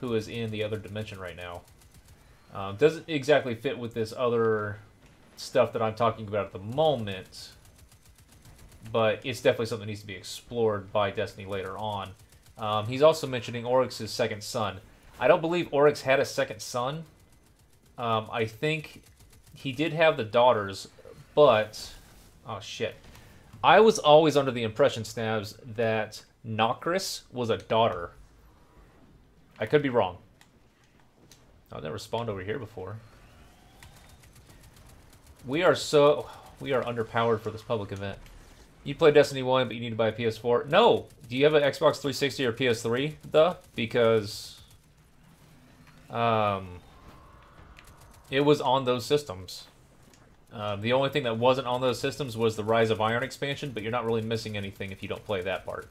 who is in the other dimension right now. Doesn't exactly fit with this other stuff that I'm talking about at the moment, but it's definitely something that needs to be explored by Destiny later on. He's also mentioning Oryx's second son. I don't believe Oryx had a second son. I think he did have the daughters, but... Oh, shit. I was always under the impression, Snavs, that Nokris was a daughter. I could be wrong. I've never spawned over here before. We are underpowered for this public event. You play Destiny 1, but you need to buy a PS4. No! Do you have an Xbox 360 or PS3, though? Because... it was on those systems. The only thing that wasn't on those systems was the Rise of Iron expansion, but you're not really missing anything if you don't play that part.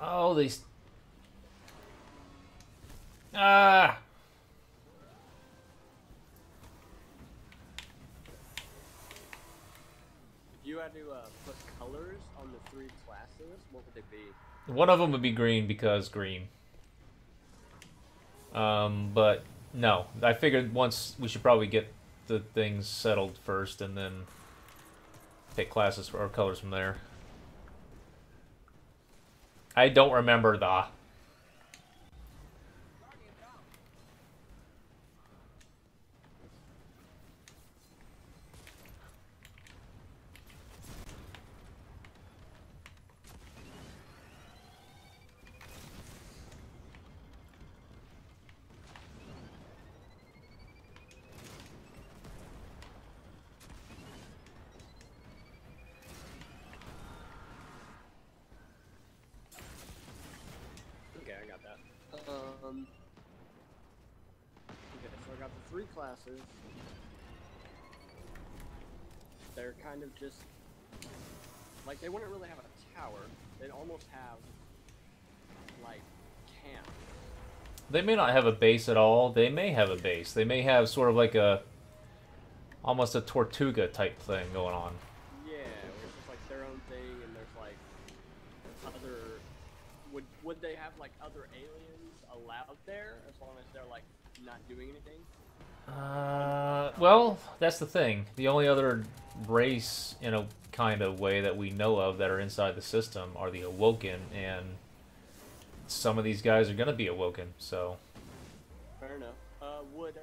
Oh, these... Ah! If you had to put colors on the 3 classes, what would they be? One of them would be green because green. But no, I figured once we should probably get the things settled first and then pick classes or colors from there. I don't remember the... Okay, so I got the 3 classes. They're kind of just... Like, they wouldn't really have a tower. They'd almost have, like, camp. They may not have a base at all. They may have a base. They may have sort of like a... almost a Tortuga type thing going on. Yeah, where it's just like their own thing, and there's like other... Would they have like other aliens allowed there, as long as they're like not doing anything? Well, that's the thing. The only other race, in a kind of way that we know of that are inside the system are the Awoken, and some of these guys are going to be Awoken, so... Fair enough. Would